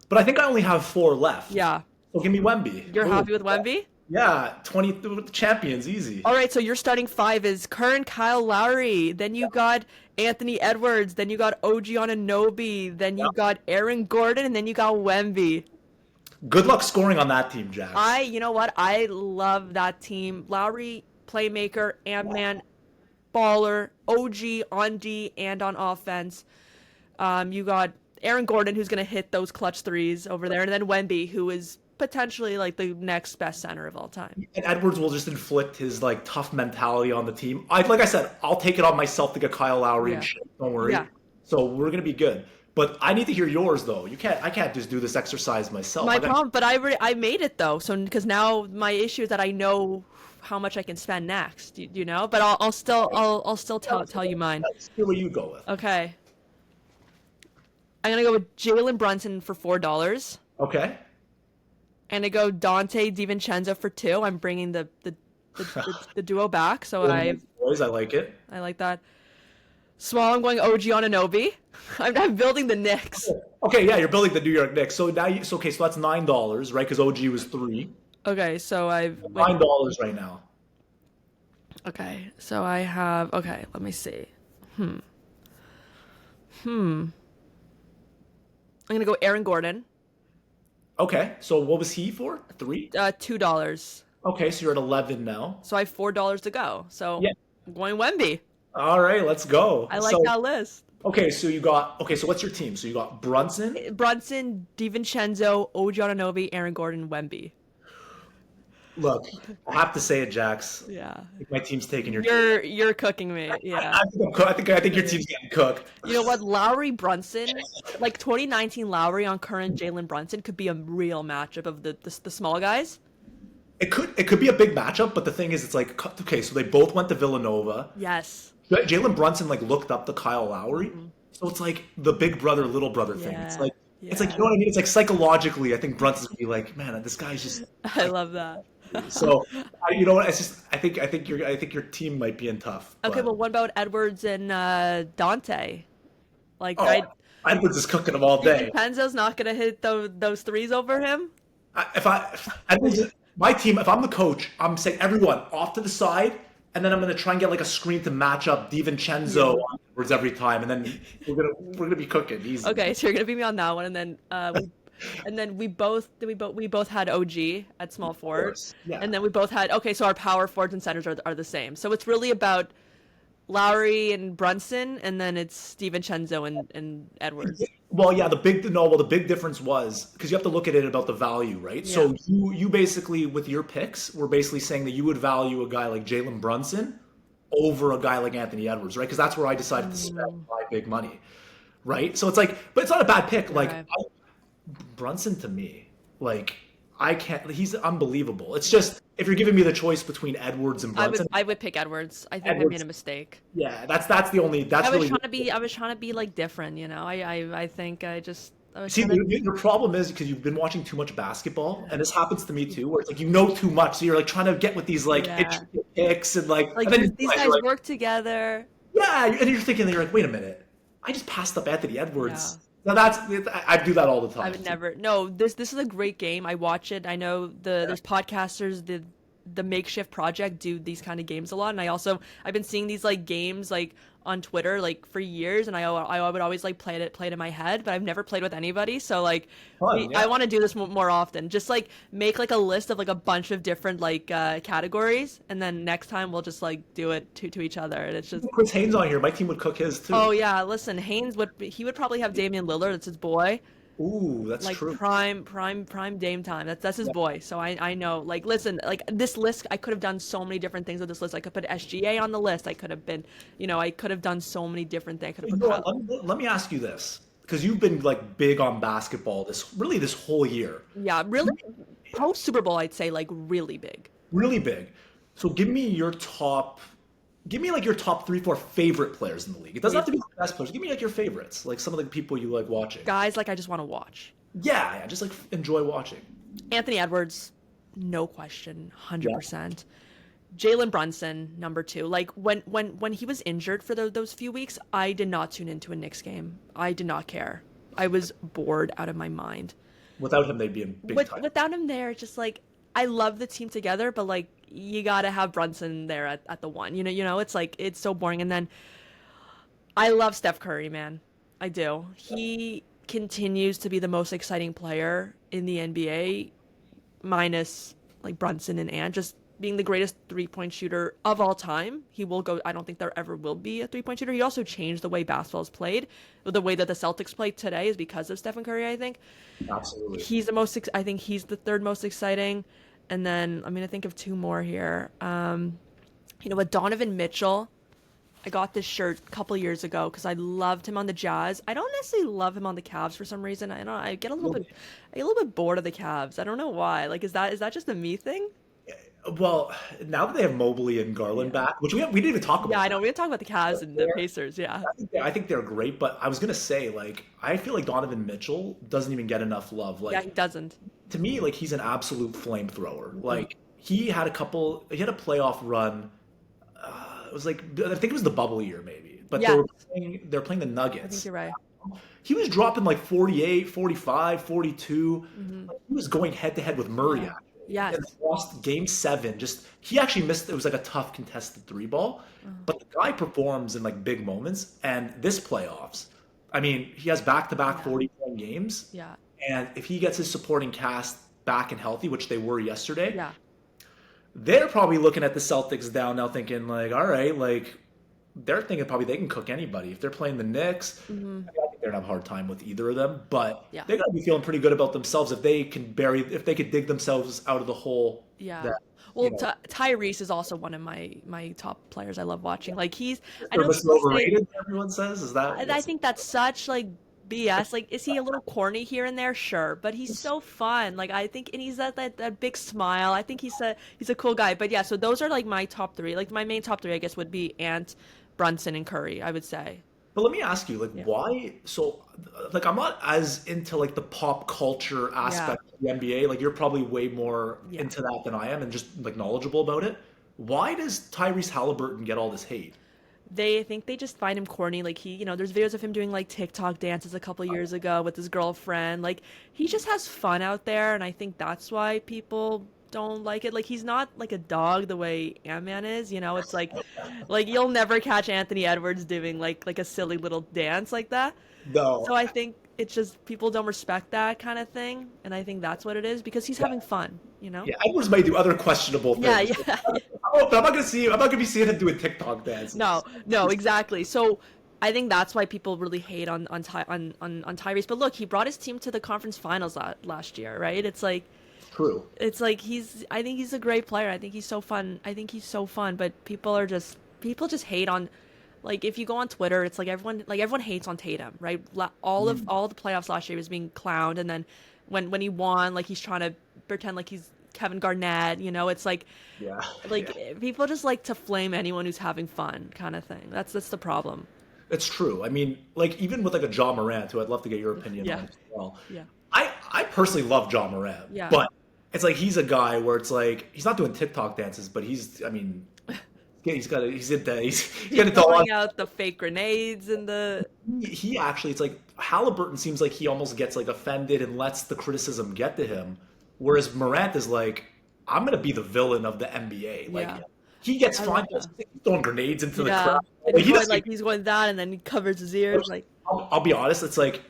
But I think I only have 4 left. Yeah. So give me Wemby. You're Ooh. happy with Wemby? Yeah, 20 champions, easy. All right, so your starting 5 is current Kyle Lowry. Then you got Anthony Edwards. Then you got OG Anunoby. Then you got Aaron Gordon, and then you got Wemby. Good luck scoring on that team, Jax. You know what? I love that team. Lowry, playmaker, Ant-Man, baller, OG on D and on offense. You got Aaron Gordon, who's going to hit those clutch threes over there, and then Wemby, who is potentially like the next best center of all time. And Edwards will just inflict his like tough mentality on the team. Like I said, I'll take it on myself to get Kyle Lowry and shit. Don't worry. Yeah. So we're gonna be good. But I need to hear yours though. I can't just do this exercise myself. My problem, but I made it though. So because now my issue is that I know how much I can spend next. You know, but I'll still tell you mine. Let's hear what you go with. Okay. I'm gonna go with Jalen Brunson for $4. Okay. And I go Dante DiVincenzo for 2. I'm bringing the duo back, so Boys, I like it. I like that. Small, I'm going OG Anunoby. I'm building the Knicks. Okay, yeah, you're building the New York Knicks. So now okay, so that's $9, right? Because OG was 3. Okay, so I've wait. $9 right now. Okay, so I have. Okay, let me see. I'm gonna go Aaron Gordon. Okay, so what was he for? 3? $2. Okay, so you're at 11 now. So I have $4 to go. So Yeah. I'm going Wemby. All right, let's go. I like that list. Okay, so what's your team? So you got Brunson? Brunson, DiVincenzo, OG Anunoby, Aaron Gordon, Wemby. Look, I have to say it, Jax. Yeah. I think my team's taking your You're cooking me. Yeah. I think your team's getting cooked. You know what? Lowry Brunson, like 2019 Lowry on current Jalen Brunson could be a real matchup of the small guys. It could be a big matchup, but the thing is, it's like, okay, so they both went to Villanova. Yes. Jalen Brunson like looked up to Kyle Lowry, so it's like the big brother little brother thing. Yeah. It's like you know what I mean. It's like psychologically, I think Brunson's gonna be like, man, this guy's just. I love that. So, you know what? It's just I think your team might be in tough. Okay, but... well, what about Edwards and Dante? Like, Edwards is cooking them all day. Penzo's not gonna hit those threes over him. My team, if I'm the coach, I'm saying everyone off to the side, and then I'm gonna try and get like a screen to match up DiVincenzo on Edwards every time, and then we're gonna be cooking easy. Okay, so you're gonna beat me on that one, and then we both had OG at small forward, yeah. And then we both had so our power forwards and centers are the same. So it's really about Lowry and Brunson, and then it's DiVincenzo and Edwards. Well, yeah, the big difference was because you have to look at it about the value, right? Yeah. So you basically with your picks were basically saying that you would value a guy like Jalen Brunson over a guy like Anthony Edwards, right? Because that's where I decided to spend my big money, right? So it's like, but it's not a bad pick. Like Brunson to me, like I can't. He's unbelievable. It's just if you're giving me the choice between Edwards and Brunson, I would pick Edwards. I think I made a mistake. Yeah, that's the only. That's I was trying to be like different, you know. I think I just. See, your problem is because you've been watching too much basketball, and this happens to me too, where it's like you know too much, so you're like trying to get with these like intricate picks and like and then these guys work together. Yeah, and you're thinking, you're like, wait a minute, I just passed up Anthony Edwards. Yeah. Now I do that all the time. I would never. No, this is a great game. I watch it. I know there's podcasters, the Makeshift Project do these kind of games a lot, and I've been seeing these like games like on Twitter like for years, and I would always like play it in my head, but I've never played with anybody. So like I want to do this more often. Just like make like a list of like a bunch of different like categories, and then next time we'll just like do it to each other. And it's just Chris Haynes on here. My team would cook his too. Oh yeah, listen, Haynes would probably have Damian Lillard. It's his boy. Ooh, that's like true. Prime Dame time. That's his boy. So I know. Like, listen, like this list, I could have done so many different things with this list. I could put SGA on the list. I could have been, I could have done so many different things. Let me ask you this, because you've been like big on basketball this whole year. Yeah, really. Post Super Bowl, I'd say like really big. Really big. So give me your top 3-4 favorite players in the league. It doesn't have to be the best players. Give me like your favorites, like some of the people you like watching. Guys, like I just want to watch. Yeah, just like enjoy watching. Anthony Edwards, no question, 100%. Jalen Brunson, number 2. Like when he was injured for those few weeks, I did not tune into a Knicks game. I did not care. I was bored out of my mind. Without him, they'd be in big time. Without him there, just like I love the team together, but like you gotta have Brunson there at the 1. You know, it's like it's so boring. And then I love Steph Curry, man. I do. He continues to be the most exciting player in the NBA, minus like Brunson and Ant, just being the greatest 3-point shooter of all time. He will go. I don't think there ever will be a 3-point shooter. He also changed the way basketball is played. The way that the Celtics play today is because of Stephen Curry, I think. Absolutely. I think he's the third most exciting. And then, I think of 2 more here. With Donovan Mitchell, I got this shirt a couple years ago because I loved him on the Jazz. I don't necessarily love him on the Cavs for some reason. I get a little bit bored of the Cavs. I don't know why. Like, is that just a me thing? Well, now that they have Mobley and Garland back, which we didn't even talk about. Yeah, I know. We didn't talk about the Cavs and the Pacers, yeah. I think they're great, but I was going to say, like, I feel like Donovan Mitchell doesn't even get enough love. Like, yeah, he doesn't. To me, like, he's an absolute flamethrower. Like, he had a playoff run it was like I think it was the bubble year maybe, but Yeah, they're playing the I think Nuggets. you're right. He was dropping like 48, 45, 42. Hmm. Like, he was going head to head with Murray Yeah. actually. And Yes. they lost game 7. Just he actually missed it was like a tough contested three ball. Uh, But the guy performs in like big moments. And this playoffs, I mean, he has back-to-back yeah. 40-point games. Yeah. And if he gets his supporting cast back and healthy, which they were yesterday, Yeah. they're probably looking at the Celtics down now thinking like, all right, like they're thinking probably they can cook anybody. If they're playing the Knicks, Hmm. I mean, I think they're gonna have a hard time with either of them, but Yeah. they gotta be feeling pretty good about themselves if they could dig themselves out of the hole Yeah. that, you Well, know, Tyrese is also one of my top players I love watching. Like I they're know mostly people say overrated, everyone says. Is that I what's think that's such like BS. Like, is he a little corny here and there? Sure, but he's so fun. Like, I think, and he's that big smile. I think he's a cool guy. But yeah, so those are like my top three. Like my main top three, I guess, would be Ant, Brunson, and Curry. I would say. But let me ask you, like, Yeah. why? So, like, I'm not as into like the pop culture Yeah. aspect of the NBA. Like, you're probably way more Yeah. into that than I am, and just like knowledgeable about it. Why does Tyrese Halliburton get all this hate? They think they just find him corny. Like there's videos of him doing like TikTok dances a couple years ago with his girlfriend. Like he just has fun out there, and I think that's why people don't like it. Like he's not like a dog the way Ant-Man is. It's like you'll never catch Anthony Edwards doing like a silly little dance like that. No. So I think it's just people don't respect that kind of thing, and I think that's what it is because he's having fun. Yeah, Edwards might do other questionable Yeah, things. yeah. But I'm not gonna see. I'm not gonna be seeing him doing TikTok dances. No, no, exactly. So I think that's why people really hate on Tyrese. But look, he brought his team to the conference finals last year, right? True. It's like I think he's a great player. I think he's so fun. I think he's so fun. But people just hate on. Like if you go on Twitter, it's like everyone hates on Tatum, right? All the playoffs last year he was being clowned, and then when he won, like he's trying to pretend like he's Kevin Garnett. It's like Yeah. like Yeah. people just like to flame anyone who's having fun, kind of thing. That's the problem. It's true. I mean, like even with like a John Morant, who I'd love to get your opinion Yeah, on as well. yeah, I personally love John Morant, yeah. but it's like he's a guy where it's like he's not doing TikTok dances, but I mean, he's He's got it all. throwing out the fake grenades and the He actually, it's like Halliburton seems like he almost gets like offended and lets the criticism get to him, whereas Morant is like, I'm gonna be the villain of the NBA. Like yeah. he gets I fine, love that. he's throwing grenades into the Yeah, crowd. and Like, he doesn't. he's going that, and then he covers his ears like I'll be honest, it's like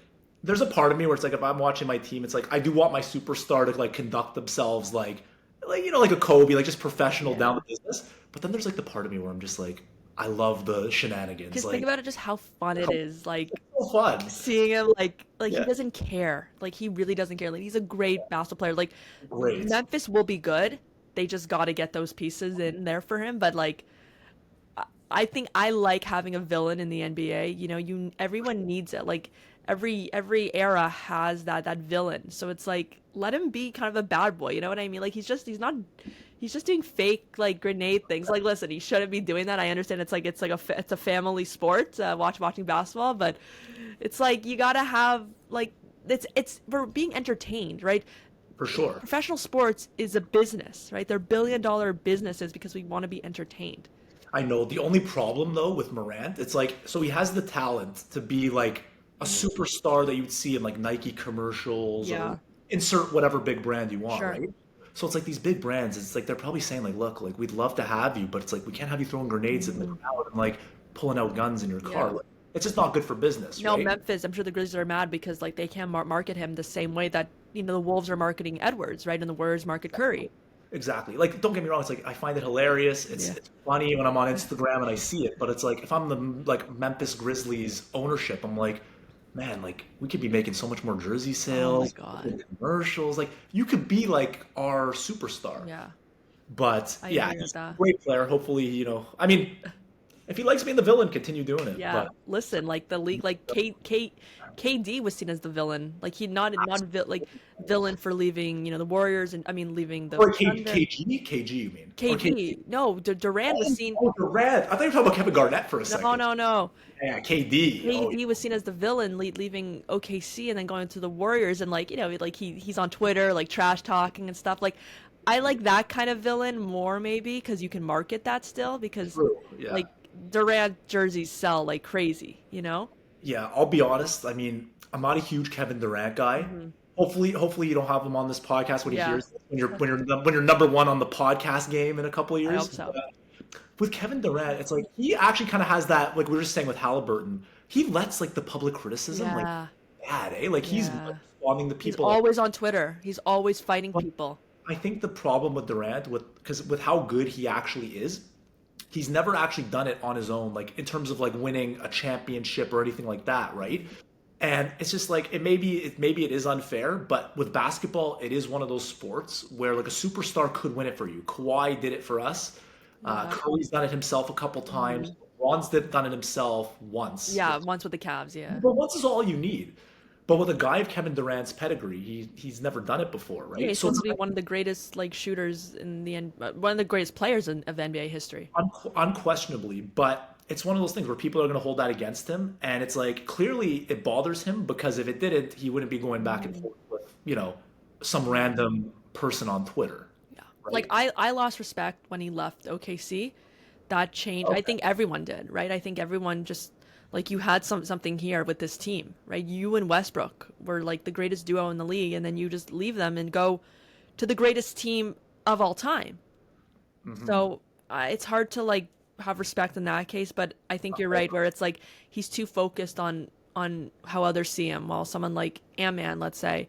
there's a part of me where it's like if I'm watching my team, it's like I do want my superstar to like conduct themselves like a Kobe, like just professional yeah. down to business. But then there's like the part of me where I'm just like, I love the shenanigans. Because think Like, about it, just how fun it is. Like it's so fun. seeing him, like he Yeah, doesn't care. Like he really doesn't care. Like he's a great basketball player. Like great. Memphis will be good. They just got to get those pieces in there for him. But like I think I like having a villain in the NBA. Everyone needs it. Like every era has that villain. So it's like let him be kind of a bad boy. You know what I mean? Like he's just doing fake like grenade things. Like listen, he shouldn't be doing that. I understand it's a family sport, watching basketball, but it's like you gotta have like it's we're being entertained, right? For sure. Professional sports is a business, right? They're billion-dollar businesses because we want to be entertained. I know. The only problem though with Morant, it's like so he has the talent to be like a superstar that you would see in like Nike commercials Yeah, or insert whatever big brand you want, sure. right? So it's like these big brands, it's like they're probably saying like, look, like we'd love to have you, but it's like we can't have you throwing grenades in the Hmm. crowd and like pulling out guns in your car. Yeah. Like, it's just not good for business, No, right? Memphis, I'm sure the Grizzlies are mad because like they can't market him the same way that the Wolves are marketing Edwards, right? And the Warriors market Curry. Exactly. Like, don't get me wrong. It's like I find it hilarious. Yeah. It's funny when I'm on Instagram and I see it. But it's like if I'm the like Memphis Grizzlies ownership, I'm like, man, like we could be making so much more jersey Oh my sales, God. commercials. Like you could be like our superstar. Yeah, But I yeah, agree with he's a that. great player. Hopefully, I mean, if he likes being the villain, continue doing it. Yeah, But listen, like the league, like KD was seen as the villain. Like he like villain for leaving, the Warriors and I mean leaving the or Thunder. KG, you mean? Or KD, no, Durant was seen. Oh, Durant. I thought you were talking about Kevin Garnett for a No, second. no, no. Yeah, KD. Oh, KD was seen as the villain, leaving OKC and then going to the Warriors, and like like he's on Twitter like trash talking and stuff. Like I like that kind of villain more maybe because you can market that still because True. Yeah. like Durant jerseys sell like crazy, you know? Yeah, I'll be honest. I mean, I'm not a huge Kevin Durant guy. Hmm. Hopefully you don't have him on this podcast when he Yeah, hears this, when you're number one on the podcast game in a couple of I hope years. so. With Kevin Durant, it's like he actually kind of has that, like we were just saying with Halliburton, he lets like the public criticism like Yeah, bad, eh? Like he's yeah. responding to He's people. Like, always on Twitter. He's always fighting but people. I think the problem with Durant, because with how good he actually is, he's never actually done it on his own, like in terms of like winning a championship or anything like that, right? And it's just like maybe it is unfair, but with basketball, it is one of those sports where like a superstar could win it for you. Kawhi did it for us. Yeah. Curry's done it himself a couple times. Hmm. Ron's done it himself once. Yeah, once with the Cavs, yeah. But once is all you need. But with a guy of Kevin Durant's pedigree, he's never done it before, Yeah, right? he's So supposed it's to be one of the greatest like shooters in one of the greatest players of NBA history. unquestionably, but it's one of those things where people are going to hold that against him, and it's like clearly it bothers him because if it didn't, he wouldn't be going back and Mhm. forth with some random person on Twitter, Yeah. Like right? I lost respect when he left OKC. That changed. I Okay. think everyone did, right? I think everyone just like you had something here with this team, right? You and Westbrook were like the greatest duo in the league, and then you just leave them and go to the greatest team of all time. Hmm. So it's hard to like have respect in that case, but I think you're right where it's like he's too focused on how others see him, while someone like Ant-Man, let's say,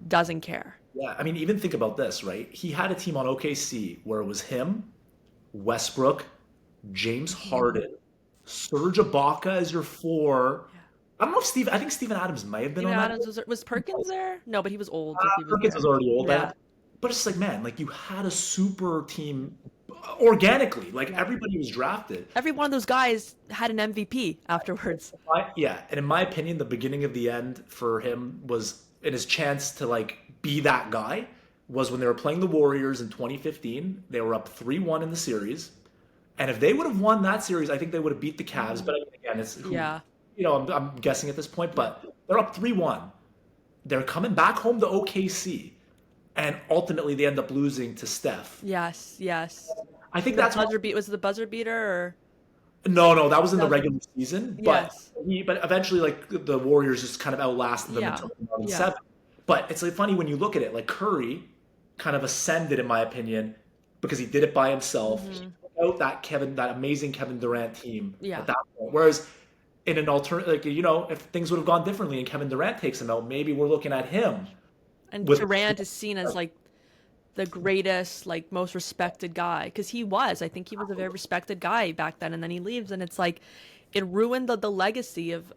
doesn't care. Yeah, I mean, even think about this, right? He had a team on OKC where it was him, Westbrook, James Mhm. Harden, Serge Ibaka as your four. Yeah. I don't know if I think Steven Adams may have been Steven on that. Adams was Perkins there? No, but he was old if he was Perkins was there. already old. Yeah. But it's like, man, like you had a super team organically. Like Yeah. everybody was drafted. Every one of those guys had an MVP afterwards. Yeah, and in my opinion, the beginning of the end for him was in his chance to like be that guy was when they were playing the Warriors in 2015. They were up 3-1 in the series. And if they would have won that series, I think they would have beat the Cavs. Mhm. But again, it's who, Yeah. I'm guessing at this point, Yeah. but they're up 3-1. They're coming back home to OKC. And ultimately, they end up losing to Steph. Yes, yes. I think The that's what. buzzer beat was it the buzzer beater or No, that was in the that was regular season. But yes. but eventually, like the Warriors just kind of outlasted them and Yeah. took them out in Yeah. seven. But it's like funny when you look at it. Like Curry kind of ascended, in my opinion, because he did it by himself. He Hmm. took out that amazing Kevin Durant team Yeah. at that point. Whereas in an alternate, like if things would have gone differently and Kevin Durant takes him out, maybe we're looking at him And with. Durant is seen as like the greatest, like most respected guy because he was. I think he was a very respected guy back then, and then he leaves, and it's like it ruined the legacy of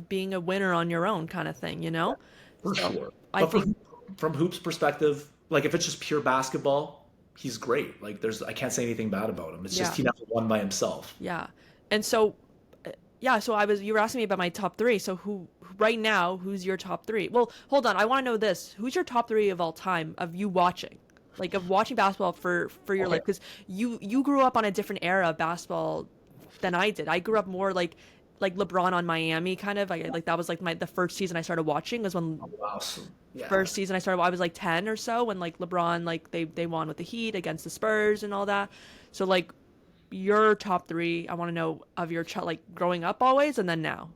being a winner on your own kind of thing, you know? For So sure. I But think from Hoop's perspective, like if it's just pure basketball, he's great. Like I can't say anything bad about him. It's just yeah, he never won by himself. yeah, and so yeah, so you were asking me about my top three. So right now, who's your top three? Well, hold on, I want to know this: who's your top three of all time of you watching? Like of watching basketball for your Okay. life, because you grew up on a different era of basketball than I did. I grew up more like LeBron on Miami kind of. Like that was like the first season I started watching was when Oh, wow. So, yeah. first season I started. I was like 10 or so when like LeBron like they won with the Heat against the Spurs and all that. So like your top three, I want to know of your like growing up always and then now.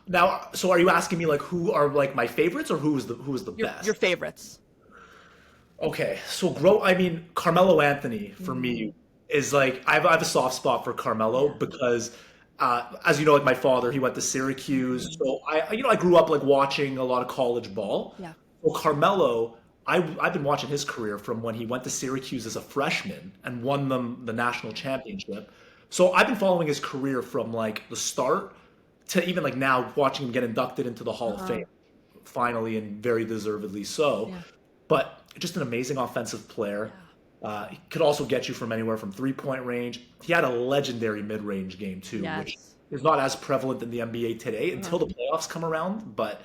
Now, so are you asking me like who are like my favorites or who is the Your best? favorites. Okay, so I mean, Carmelo Anthony for Mm, me is like I have a soft spot for Carmelo yeah. because, as you know, like my father, he went to Syracuse, Mm, so I grew up like watching a lot of college ball. yeah. Well, Carmelo, I've been watching his career from when he went to Syracuse as a freshman and won them the national championship. So I've been following his career from like the start to even like now watching him get inducted into the Hall of Uh-huh. Fame, finally and very deservedly so. Yeah. But just an amazing offensive player. Yeah. He could also get you from anywhere from 3-point range. He had a legendary mid-range game too, which Yes. is not as prevalent in the NBA today Uh-huh. until the playoffs come around. But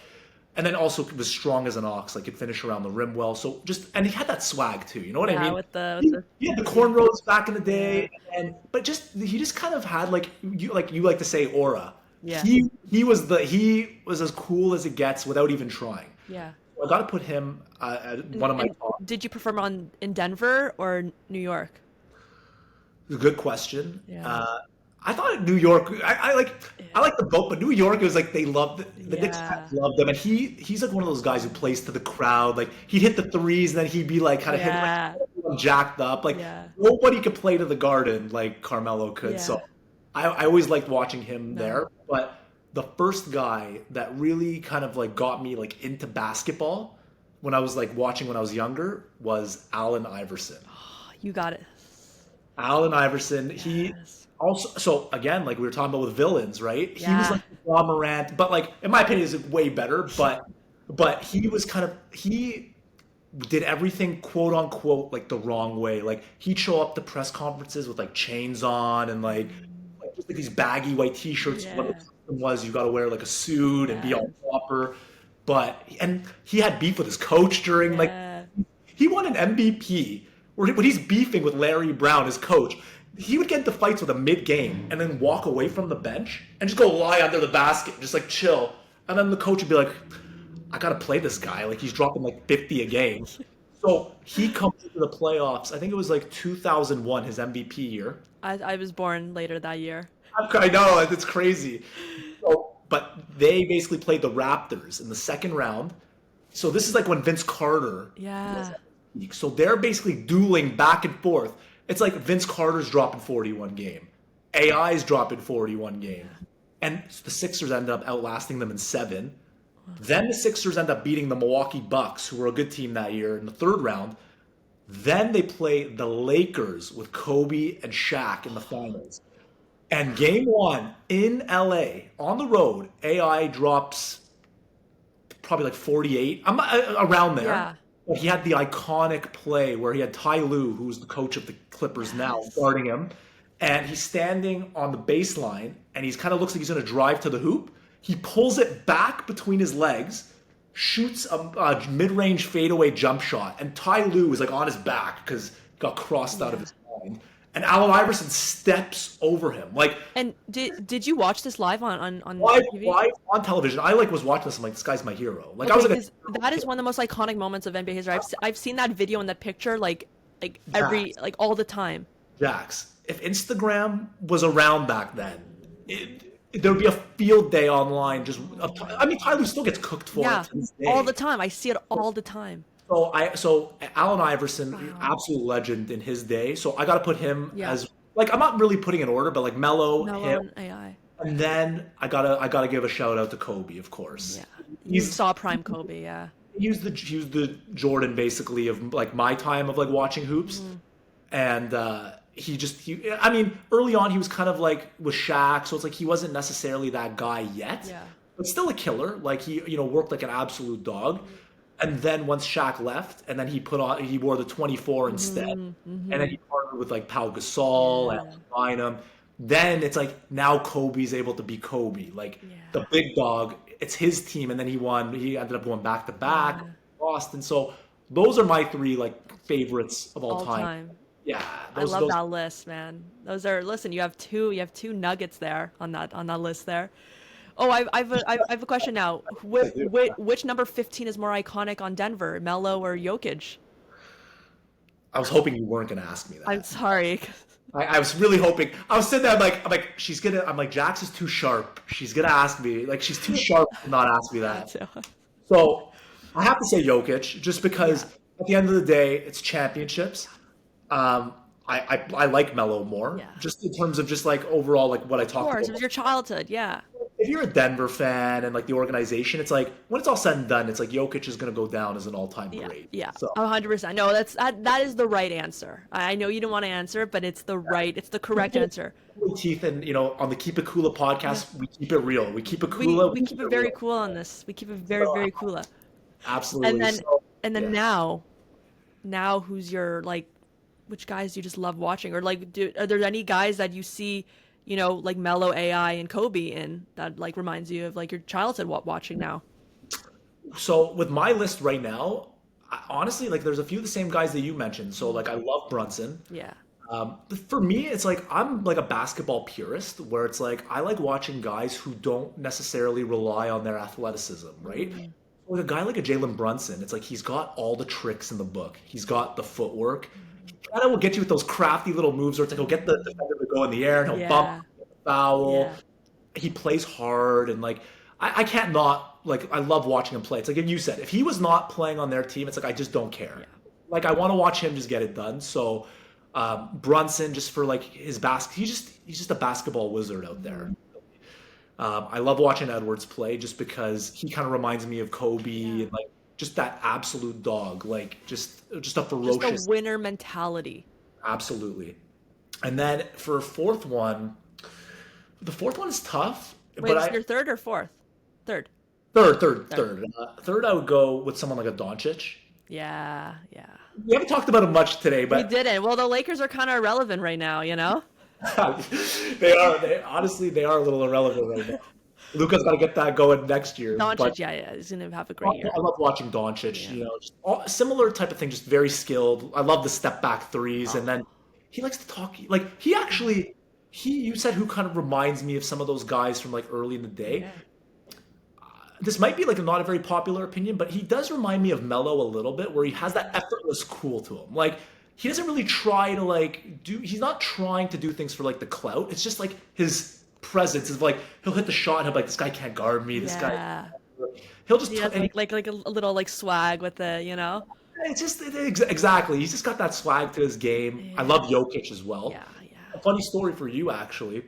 and then also was strong as an ox, like could finish around the rim well. So just and he had that swag too. You know what I Yeah, mean? with the He, he had the cornrows back in the yeah. day, and but just he just kind of had like you like to say aura. Yeah. He was as cool as it gets without even trying. Yeah. I got to put him at one of my And top. did you perform on in Denver or New York? It's a good question. Yeah. I thought New York. I Yeah. like the boat, but New York, it was like they loved the Knicks fans Yeah. loved them, and he's like one of those guys who plays to the crowd. Like he'd hit the threes, and then he'd be like kind of hitting like Yeah. everyone jacked up. Like Yeah. nobody could play to the Garden like Carmelo could. So Yeah. I always liked watching him Melo. there. But the first guy that really kind of like got me like into basketball when I was like watching when I was younger was Allen Iverson. You got it. Allen Iverson, he Yes. also, so again, like we were talking about with villains, right? He was Yeah. like Morant, but like in my opinion, is way better. But he was kind of he did everything quote unquote like the wrong way. Like he'd show up to press conferences with like chains on and like just like these baggy white t-shirts. What the Yeah. system was, you got to wear like a suit and be Yes. all proper. But and he had beef with his coach during like Yeah. he won an MVP when he's beefing with Larry Brown, his coach. He would get into fights with him mid-game and then walk away from the bench and just go lie under the basket, just like chill. And then the coach would be like, I gotta play this guy. Like he's dropping like 50 a game. So he comes into the playoffs. I think it was like 2001, his MVP year. I was born later that year. I know, it's crazy. So, but they basically played the Raptors in the second round. So this is like when Vince Carter was Yeah. at the peak. So they're basically dueling back and forth. It's like Vince Carter's dropping 41 game. AI's dropping 41 game. And the Sixers ended up outlasting them in 7. Then the Sixers end up beating the Milwaukee Bucks, who were a good team that year, in the third round. Then they play the Lakers with Kobe and Shaq in the finals. And game 1 in LA on the road, AI drops probably like 48. I'm around there. Yeah. But he had the iconic play where he had Ty Lue, who's the coach of the Clippers now, Yes. guarding him. And he's standing on the baseline and he's kind of looks like he's going to drive to the hoop. He pulls it back between his legs, shoots a mid-range fadeaway jump shot, and Ty Lue is like on his back because he got crossed out of Yeah. his mind. And Allen Iverson steps over him. Like And did you watch this live on live, TV? live on television. I like was watching this. I'm like, this guy's my hero. Like I Okay, was like because that is one of the most iconic moments of NBA history. I've seen that video and that picture like every like all the time. Jax. If Instagram was around back then, there would be a field day online. I mean, Tyler still gets cooked for Yeah, it to this day. all the time. I see it all the time. So Allen Iverson, Wow. absolute legend in his day. So I got to put him Yeah. as like I'm not really putting in order, but like Melo, Melo him, and AI. and then I gotta give a shout out to Kobe, of course. Yeah, you He's saw prime Kobe. Yeah, he was the Jordan basically of like my time of like watching hoops, Mm-hmm. and I mean early on he was kind of like with Shaq, so it's like he wasn't necessarily that guy yet, yeah, but still a killer. Like he worked like an absolute dog, and then once Shaq left, and then he wore the 24 instead, and then he partnered with like Pau Gasol Mm-hmm. Yeah. and Bynum. Then it's like now Kobe's able to be Kobe, like Yeah. the big dog. It's his team, and then he won. He ended up going back to back, Yeah. lost, and so those are my 3 like favorites of all all time. time. Yeah, I love that list, man. Those are listen. You have two nuggets there on that list there. Oh, I have a question now. Which number 15 is more iconic on Denver, Melo or Jokic? I was hoping you weren't gonna ask me that. I'm sorry. I was really hoping. I was sitting there, I'm like, I'm like, Jax is too sharp. She's gonna ask me, like, she's too sharp to not ask me that. So I have to say Jokic, just because at the end of the day, it's championships. I like Melo more, Yeah. just in terms of just like overall, like what I Of talked course, it about. was your childhood. Yeah. If you're a Denver fan and like the organization, it's like when it's all said and done, it's like Jokic is gonna go down as an all-time Yeah, great. yeah, So 100%. No, that is the right answer. I know you don't want to answer, but it's the correct answer. Teeth and on the Keep It Kula podcast, we keep it real. We keep it We Kula. we keep it very cool on this. We keep it very cool. Absolutely. And then So, and then yeah. now who's your like which guys do you just love watching, or like are there any guys that you see, like Melo, AI, and Kobe in that like reminds you of like your childhood watching now? So with my list right now, honestly, like there's a few of the same guys that you mentioned. So like I love Brunson. Yeah. But for me, it's like I'm like a basketball purist, where it's like I like watching guys who don't necessarily rely on their athleticism, right? with a guy like a Jalen Brunson, it's like he's got all the tricks in the book. He's got the footwork. He kind of will get you with those crafty little moves where it's like he'll get the defender to go in the air and he'll bump, Yeah. foul. Yeah. He plays hard and like I can't not like I love watching him play. It's like you said, if he was not playing on their team, it's like I just don't care. Yeah. Like I want to watch him just get it done. So Brunson, just for like his he's just a basketball wizard out there. I love watching Edwards play just because he kind of reminds me of Kobe Yeah. and like just that absolute dog, like just a Just a ferocious, winner mentality. absolutely. And then for a fourth one, the fourth one is tough, Wait, but is I your third or fourth? Third. third. Third. Third, I would go with someone like a Doncic. Yeah. Yeah. We haven't talked about him much today, We but didn't. Well, the Lakers are kind of irrelevant right now, you know? they are. Honestly, they are a little irrelevant right now. Luka's got to get that going next year. But Doncic, yeah, he's gonna have a great year. I love watching Doncic. Yeah. You know, just similar type of thing. Just very skilled. I love the step back threes, and then he likes to talk. Like he actually, you said who kind of reminds me of some of those guys from like early in the day. Yeah. This might be like not a very popular opinion, but he does remind me of Melo a little bit, where he has that effortless cool to him. Like he doesn't really try to like do. He's not trying to do things for like the clout. It's just like his presence is like he'll hit the shot and he'll be like, this guy can't guard me. This Yeah. guy. He'll just He has and like a little like swag with the, you know? it's just exactly. He's just got that swag to his game. I Yeah. love Jokic as well. Yeah, A yeah. funny story for you, actually.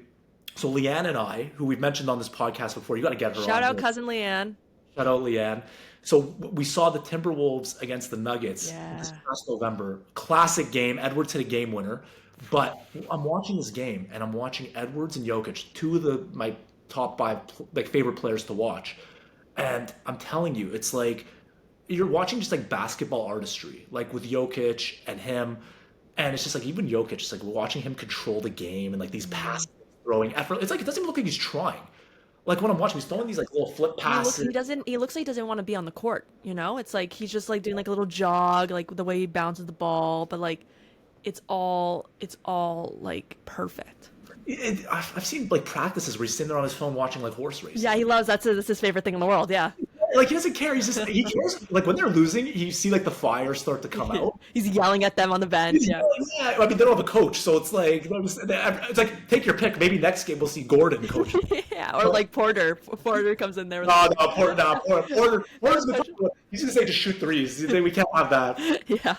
So Leanne and I, who we've mentioned on this podcast before, you got to get her Shout on out here. cousin Leanne. Shout out Leanne. So we saw the Timberwolves against the Nuggets this Yeah. past November. Classic game. Edwards hit a game winner. But I'm watching this game, and I'm watching Edwards and Jokic, two of my top five like favorite players to watch. And I'm telling you, it's like you're watching just like basketball artistry, like with Jokic and him. And it's just like even Jokic, just like watching him control the game and like these passes, throwing effort. It's like it doesn't even look like he's trying. Like when I'm watching, he's throwing these like little flip passes. He looks like he doesn't want to be on the court, you know? It's like he's just like doing like a little jog, like the way he bounces the ball, but like it's all like perfect. I've seen like practices where he's sitting there on his phone watching like horse races. Yeah, he loves that's his favorite thing in the world. Yeah. Like he doesn't care. He cares. Like when they're losing, you see like the fire start to come out. He's yelling at them on the bench. Yeah. Yeah, I mean they don't have a coach, so it's like take your pick. Maybe next game we'll see Gordon coach. Yeah, or like Porter. Porter comes in there with Porter's he's gonna say just shoot threes. We can't have that. yeah.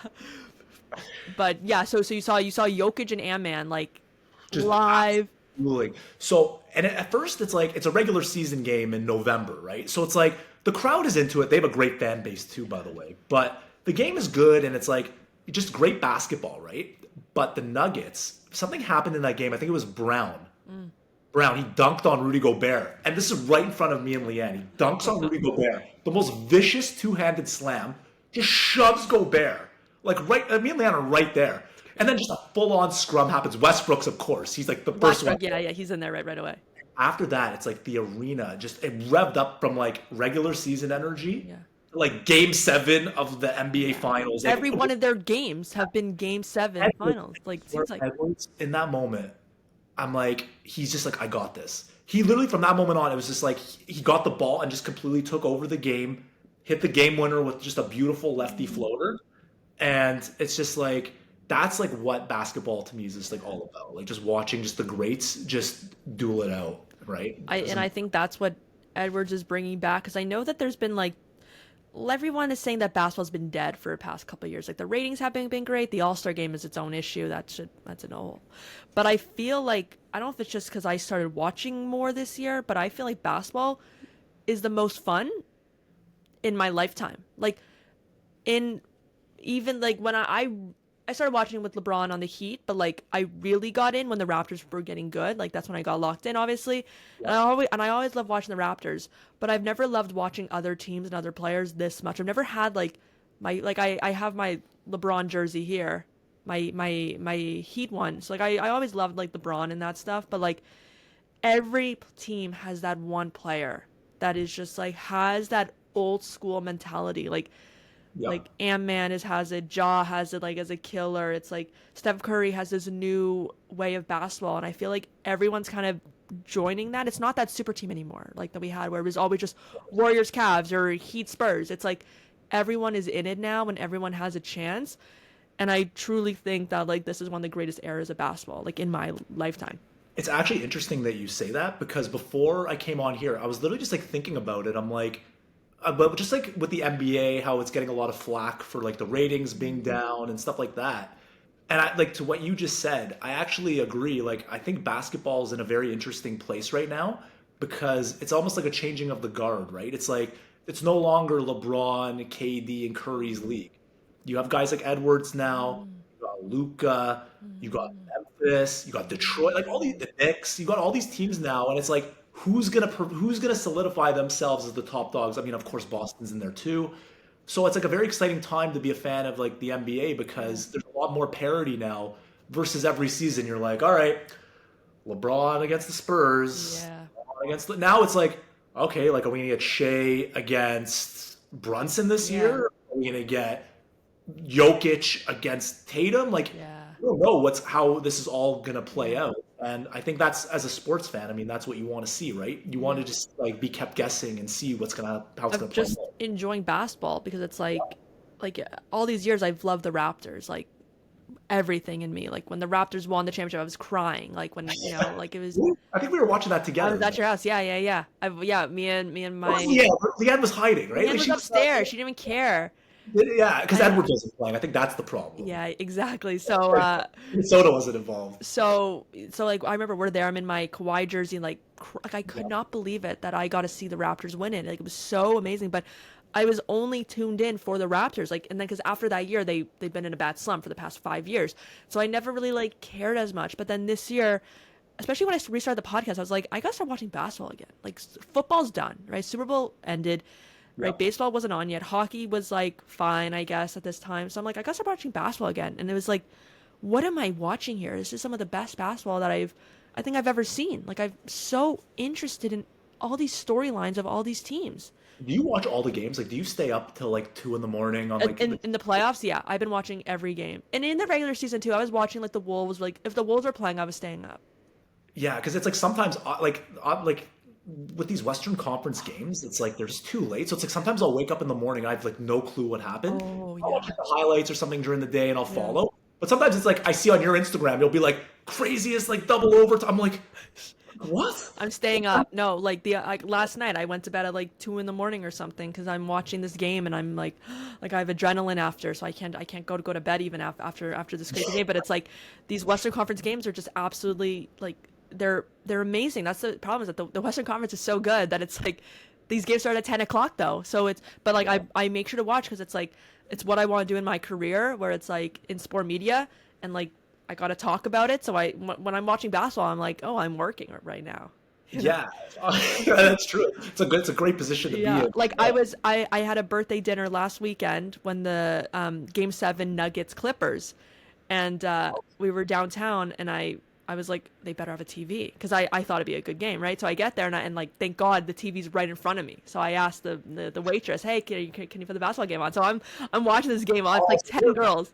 But yeah, so you saw Jokic and Ant-Man like Just live. Ruling. So, and at first it's like it's a regular season game in November, right? So it's like the crowd is into it. They have a great fan base too, by the way. But the game is good and it's like just great basketball, right? But the Nuggets, something happened in that game. I think it was Brown. Brown, he dunked on Rudy Gobert. And this is right in front of me and Leanne. He dunks on Rudy Gobert. The most vicious two-handed slam. Just shoves Gobert. Like me and Leanne are right there. And then just a full-on scrum happens. Westbrook's, of course. He's like the first one. Yeah, he's in there right away. After that, it's like the arena it revved up from like regular season energy, Yeah. to like Game 7 of the NBA Finals. Every one of their games have been Game 7 finals. Like seems like Edwards, in that moment, I'm like, he's just like, I got this. He literally from that moment on, it was just like he got the ball and just completely took over the game, hit the game winner with just a beautiful lefty floater, and it's just like. That's like what basketball to me is just like all about. Like just watching just the greats just duel it out, right? I think that's what Edwards is bringing back because I know that there's been like everyone is saying that basketball's been dead for the past couple of years. Like the ratings haven't been great. The All-Star game is its own issue. That's an old. But I feel like I don't know if it's just because I started watching more this year, but I feel like basketball is the most fun in my lifetime. Like in even like when I started watching with LeBron on the Heat, but like I really got in when the Raptors were getting good. Like that's when I got locked in, obviously. Yeah. And I always love watching the Raptors, but I've never loved watching other teams and other players this much. I've never had like I have my LeBron jersey here, my Heat one. So like I always loved like LeBron and that stuff, but like every team has that one player that is just like has that old school mentality. Like Yep. like Ant-Man has it, Ja has it like as a killer. It's like Steph Curry has this new way of basketball, and I feel like everyone's kind of joining that. It's not that super team anymore, like that we had where it was always just Warriors, Cavs, or Heat, Spurs. It's like everyone is in it now and everyone has a chance. And I truly think that like this is one of the greatest eras of basketball, like in my lifetime. It's actually interesting that you say that because before I came on here, I was literally just like thinking about it. I'm like, but just like with the NBA, how it's getting a lot of flack for like the ratings being down and stuff like that. And I like to what you just said, I actually agree. Like, I think basketball is in a very interesting place right now because it's almost like a changing of the guard, right? It's like it's no longer LeBron, KD, and Curry's league. You have guys like Edwards now. You got Luca. You got Memphis. You got Detroit. Like all the Knicks. You got all these teams now, and it's like who's gonna solidify themselves as the top dogs? I mean, of course, Boston's in there too. So it's like a very exciting time to be a fan of like the NBA because there's a lot more parity now versus every season. You're like, all right, LeBron against the Spurs, Yeah. LeBron against now it's like, okay, like are we gonna get Shea against Brunson this Yeah. year? Are we gonna get Jokic against Tatum? Like, Yeah. I don't know how this is all gonna play out. And I think that's as a sports fan, I mean, that's what you want to see, right? You want Yeah. to just like be kept guessing and see how it's Of gonna play just out. enjoying basketball because it's like all these years I've loved the Raptors, like everything in me. Like when the Raptors won the championship, I was crying. Like when like it was. I think we were watching that I together. was at your house. Yeah, yeah, yeah. Yeah, me and Oh, my yeah, Leanne was hiding, right? Leanne Like was she was not, upstairs. She didn't even care. yeah, because And Edwards wasn't playing. I think that's the problem. yeah, exactly. So Minnesota wasn't involved. so like I remember we're there. I'm in my Kawhi jersey, and like I Yeah. could not believe it that I got to see the Raptors win it. Like it was so amazing. But I was only tuned in for the Raptors, like, and then because after that year they've been in a bad slump for the past 5 years, so I never really like cared as much. But then this year, especially when I restarted the podcast, I was like, I gotta start watching basketball again. Like football's done, right? Super Bowl ended. Yeah. Right, baseball wasn't on yet. Hockey was like fine, I guess, at this time. So I'm like, I gotta start watching basketball again. And it was like, what am I watching here? This is some of the best basketball that I think I've ever seen. Like I'm so interested in all these storylines of all these teams. Do you watch all the games? Like, do you stay up till like 2 in the morning on like In the playoffs, yeah, I've been watching every game. And in the regular season too, I was watching like the Wolves. Like if the Wolves were playing, I was staying up. yeah, because it's like sometimes like with these Western Conference games, it's like they're just too late. So it's like sometimes I'll wake up in the morning and I have like no clue what happened. Oh I'll watch yeah, like, the highlights or something during the day and I'll yeah. follow. But sometimes it's like I see on your Instagram, you'll be like craziest like double overtime. I'm like, what? I'm staying up. No, like last night I went to bed at like 2 in the morning or something because I'm watching this game and I'm like I have adrenaline after, so I can't go to bed even after this crazy game. But it's like these Western Conference games are just absolutely like they're amazing. That's the problem is that the Western Conference is so good that it's like these games start at 10 o'clock though. So it's but like I make sure to watch because it's like it's what I want to do in my career where it's like in sport media and like I got to talk about it. So when I'm watching basketball, I'm like, oh, I'm working right now. Yeah, that's true. It's a great position to be Yeah, in. like I had a birthday dinner last weekend when the Game 7 Nuggets Clippers, and we were downtown, and I was like, they better have a TV because I thought it'd be a good game, right? So I get there and like thank God the TV's right in front of me. So I asked the waitress, hey, can you put the basketball game on? So I'm watching this game on. It's like 10 girls.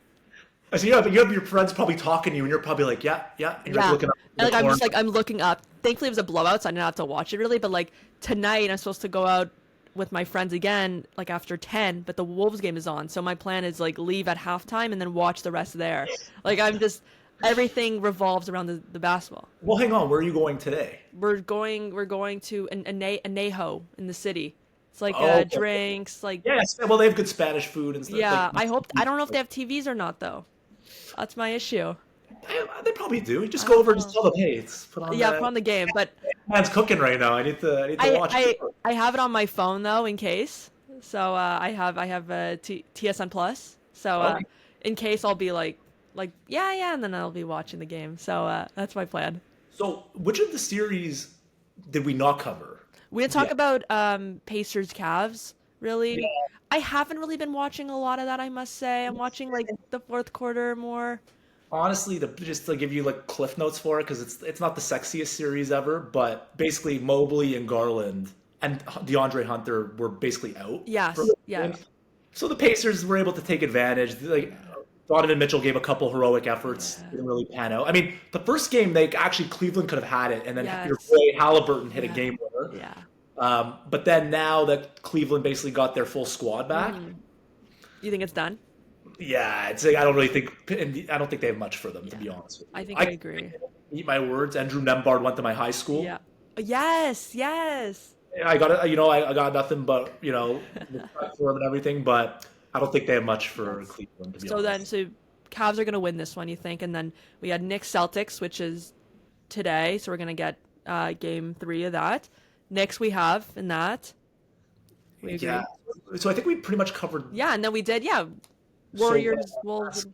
So you have your friends probably talking to you, and you're probably like, yeah, yeah, and you're Yeah. looking up in And the like I'm corner. just like I'm looking up. Thankfully it was a blowout, so I didn't have to watch it really. But like tonight I'm supposed to go out with my friends again, like after 10, but the Wolves game is on. So my plan is like leave at halftime and then watch the rest there. Like I'm just everything revolves around the basketball. Well, hang on. Where are you going today? We're going to Anejo in the city. It's like Oh, okay. drinks, like Yeah, well, they have good Spanish food and stuff. yeah. Like, I don't know if they have TVs or not though. That's my issue. they probably do. Just I go don't over and just know. tell them, hey, it's put on Yeah, that. from the game, but Man's cooking right now. I need to watch. I have it on my phone though in case. So I have TSN Plus. So Okay. in case I'll be like yeah, and then I'll be watching the game. So that's my plan. So, which of the series did we not cover? We didn't talk Yeah. about Pacers Cavs really. Yeah. I haven't really been watching a lot of that. I must say I'm watching like the fourth quarter more. Honestly, just to give you like cliff notes for it, because it's not the sexiest series ever, but basically Mobley and Garland and DeAndre Hunter were basically out. Yes, for the yeah. game. So the Pacers were able to take advantage. Like Donovan Mitchell gave a couple heroic efforts, Yeah. didn't really pan out. I mean, the first game they actually Cleveland could have had it, and then your Yes. boy Halliburton hit a Yeah. game winner. Yeah. But then now that Cleveland basically got their full squad back, You think it's done? yeah, it's like, I don't really think I don't think they have much for them, to Yeah. be honest with I you. think I agree. Eat my words. Andrew Nembhard went to my high school. Yeah. Yes. Yes. I got I got nothing but respect for them and everything, but I don't think they have much for That's Cleveland, to be so then honest. so Cavs are gonna win this one, you think? And then we had Knicks Celtics, which is today, so we're gonna get game 3 of that. Knicks we have in that. We agree. Yeah. So I think we pretty much covered. Yeah, and then we did, yeah. So Warriors, Wolves.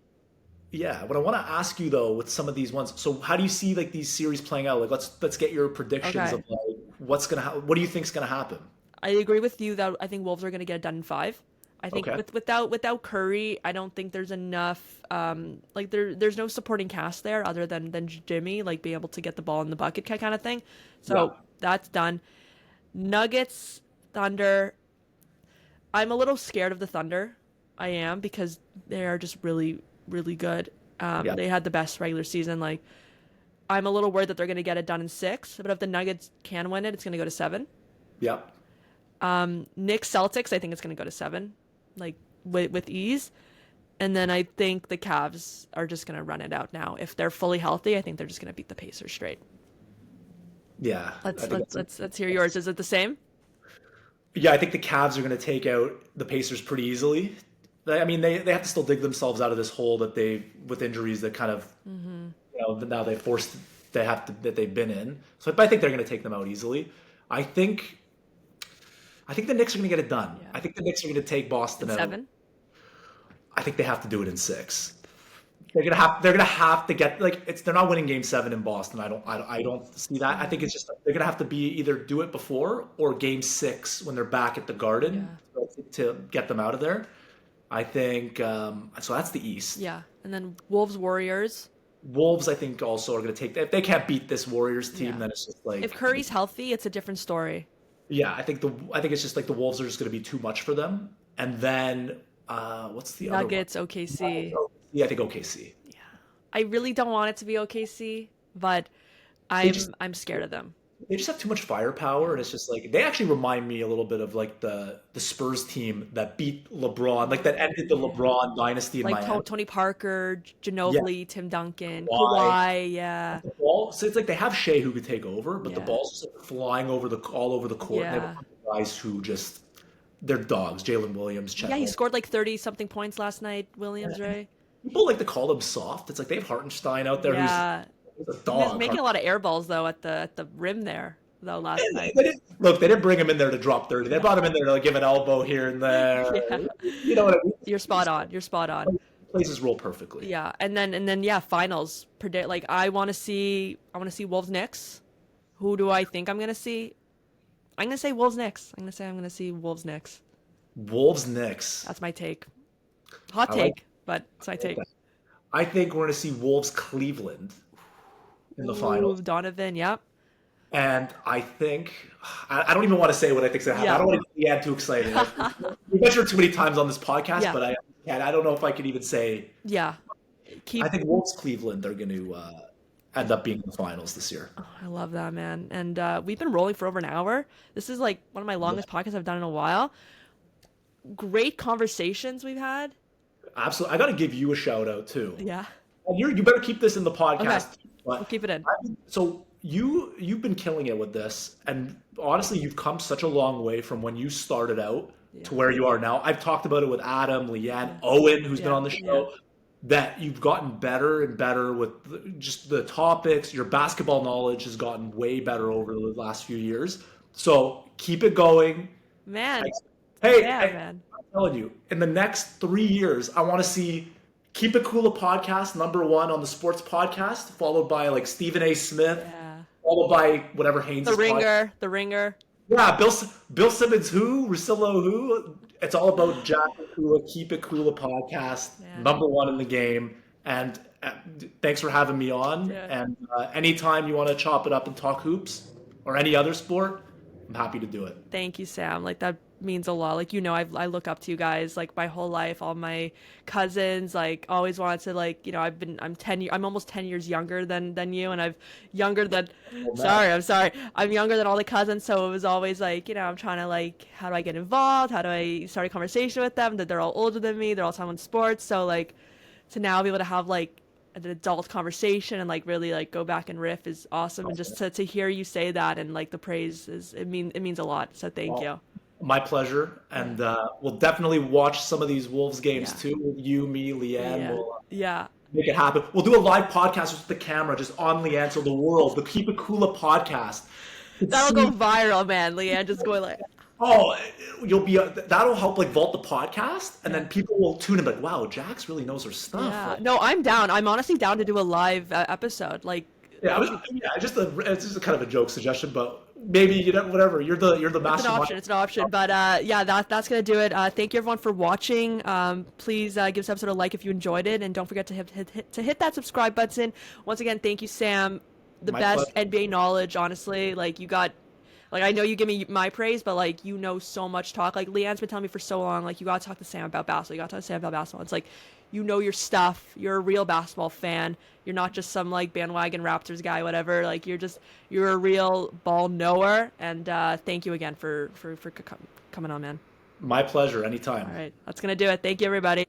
yeah, what I want to ask you though with some of these ones. So how do you see like these series playing out? Like let's get your predictions Okay. of like what do you think's gonna happen? I agree with you that I think Wolves are gonna get it done in 5. I think Okay. without Curry, I don't think there's enough like there's no supporting cast there other than Jimmy, like being able to get the ball in the bucket kind of thing. Yeah. So that's done. Nuggets, Thunder. I'm a little scared of the Thunder. I am because they are just really, really good. Yeah. They had the best regular season. Like, I'm a little worried that they're going to get it done in 6. But if the Nuggets can win it, it's going to go to 7. Yeah. Knicks Celtics, I think it's going to go to 7, like with ease. And then I think the Cavs are just going to run it out now. If they're fully healthy, I think they're just going to beat the Pacers straight. Yeah. I think Let's hear yours. Is it the same? Yeah, I think the Cavs are going to take out the Pacers pretty easily. I mean, they have to still dig themselves out of this hole that with injuries that kind of now that they've been in. So, but I think they're going to take them out easily. I think the Knicks are going to get it done. Yeah. I think the Knicks are going to take Boston out. 7. I think they have to do it in 6. They're gonna have to get they're not winning Game 7 in Boston. I don't see that. I think it's just they're gonna have to be either do it before or Game 6 when they're back at the Garden to get them out of there. I think so. That's the East. Yeah. And then Wolves Warriors. Wolves, I think, also are gonna take. If they can't beat this Warriors team, Yeah. then it's just like If Curry's healthy, it's a different story. yeah. I think it's just like the Wolves are just gonna be too much for them. And then what's the Nuggets, other OKC. one? Yeah, I think OKC. I really don't want it to be OKC, but I'm scared of them. They just have too much firepower, and it's just like they actually remind me a little bit of like the Spurs team that beat LeBron, like that ended the LeBron dynasty in Like Miami. Tony Parker, Yeah, Ginobili, Tim Duncan, Kawhi. Kawhi, yeah. The ball, so it's like they have Shea who could take over, but the Yeah. ball's just like flying all over the court. And they have a Yeah. bunch of guys who just they're dogs. Jalen Williams, Chet Yeah, he Holmgren. scored like 30 something points last night, Williams, right? People like to call them soft. It's like they have Hartenstein out there Yeah. who's a He was dog. making a lot of air balls though at the rim there though last night. Look, they didn't bring him in there to drop 30. They brought him in there to like give an elbow here and there. Yeah. You know what I mean? You're spot on. You're spot on. He plays his role perfectly. Yeah, and then yeah, finals predict. Like I want to see Wolves Knicks. Who do I think I'm gonna see? I'm gonna say Wolves Knicks. I'm gonna see Wolves Knicks. Wolves Knicks. That's my take. Hot I take, like but it's my take. I think we're going to see Wolves Cleveland in the finals. Ooh, Donovan, yep. And I think, I don't even want to say what I think's going to happen. Yeah. I don't want to get too excited. We've mentioned too many times on this podcast, Yeah. but I don't know if I could even say. Yeah. I think Wolves Cleveland are going to end up being in the finals this year. I love that, man. And we've been rolling for over an hour. This is like one of my longest podcasts I've done in a while. Great conversations we've had. Absolutely. I got to give you a shout out too. Yeah. And you better keep this in the podcast. Okay. But We'll keep it in. So you've been killing it with this, and honestly, you've come such a long way from when you started out to where you are now. I've talked about it with Adam, Leanne, Owen, who's been on the show. That you've gotten better and better with just the topics. Your basketball knowledge has gotten way better over the last few years. So keep it going. Man. Hey, Yeah, I'm man. telling you, in the next 3 years, I want to see Keep It Kula Podcast, #1 on the sports podcast, followed by like Stephen A. Smith, Yeah. followed by whatever Haynes. The Ringer. Yeah, Bill Simmons who, Russillo who. It's all about Jack and Kula, Keep It Kula Podcast, Yeah. #1 in the game. And thanks for having me on. Yeah. And anytime you want to chop it up and talk hoops or any other sport, I'm happy to do it. Thank you, Sam. Like that means a lot. Like, I look up to you guys like my whole life. All my cousins like always wanted to like, I'm almost 10 years younger than you, and younger than Oh, man. sorry. I'm younger than all the cousins, so it was always like, I'm trying to like, how do I get involved? How do I start a conversation with them? That they're all older than me. They're all talking sports. So like to now be able to have like an adult conversation and like really like go back and riff is awesome. And just to hear you say that and like the praise it means a lot. So thank Well, you. my pleasure. Yeah. And we'll definitely watch some of these Wolves games Yeah. too with you, me, Leanne. Yeah. We'll Yeah. make it happen. We'll do a live podcast with the camera just on Leanne so the world, the Keep It Kula podcast, can That'll go see. viral, man. Leanne just going like, Oh, you'll be that'll help like vault the podcast, and yeah. then people will tune in like, wow, Jax really knows her stuff. Yeah. Like, No, I'm down. I'm honestly down to do a live episode. Like, yeah, we could, it's just a kind of a joke suggestion, but maybe whatever. You're the it's an mastermind. option. It's an option. But yeah, that's gonna do it. Thank you everyone for watching. Please give this episode a like if you enjoyed it, and don't forget to hit that subscribe button. Once again, thank you, Sam. The My best pleasure. NBA knowledge, honestly. Like you got. Like I know you give me my praise, but like so much talk. Like Leanne's been telling me for so long, like you gotta talk to Sam about basketball. You gotta talk to Sam about basketball. It's like your stuff. You're a real basketball fan. You're not just some like bandwagon Raptors guy, whatever. Like you're a real ball knower. And thank you again for coming on, man. My pleasure. Anytime. All right, that's gonna do it. Thank you, everybody.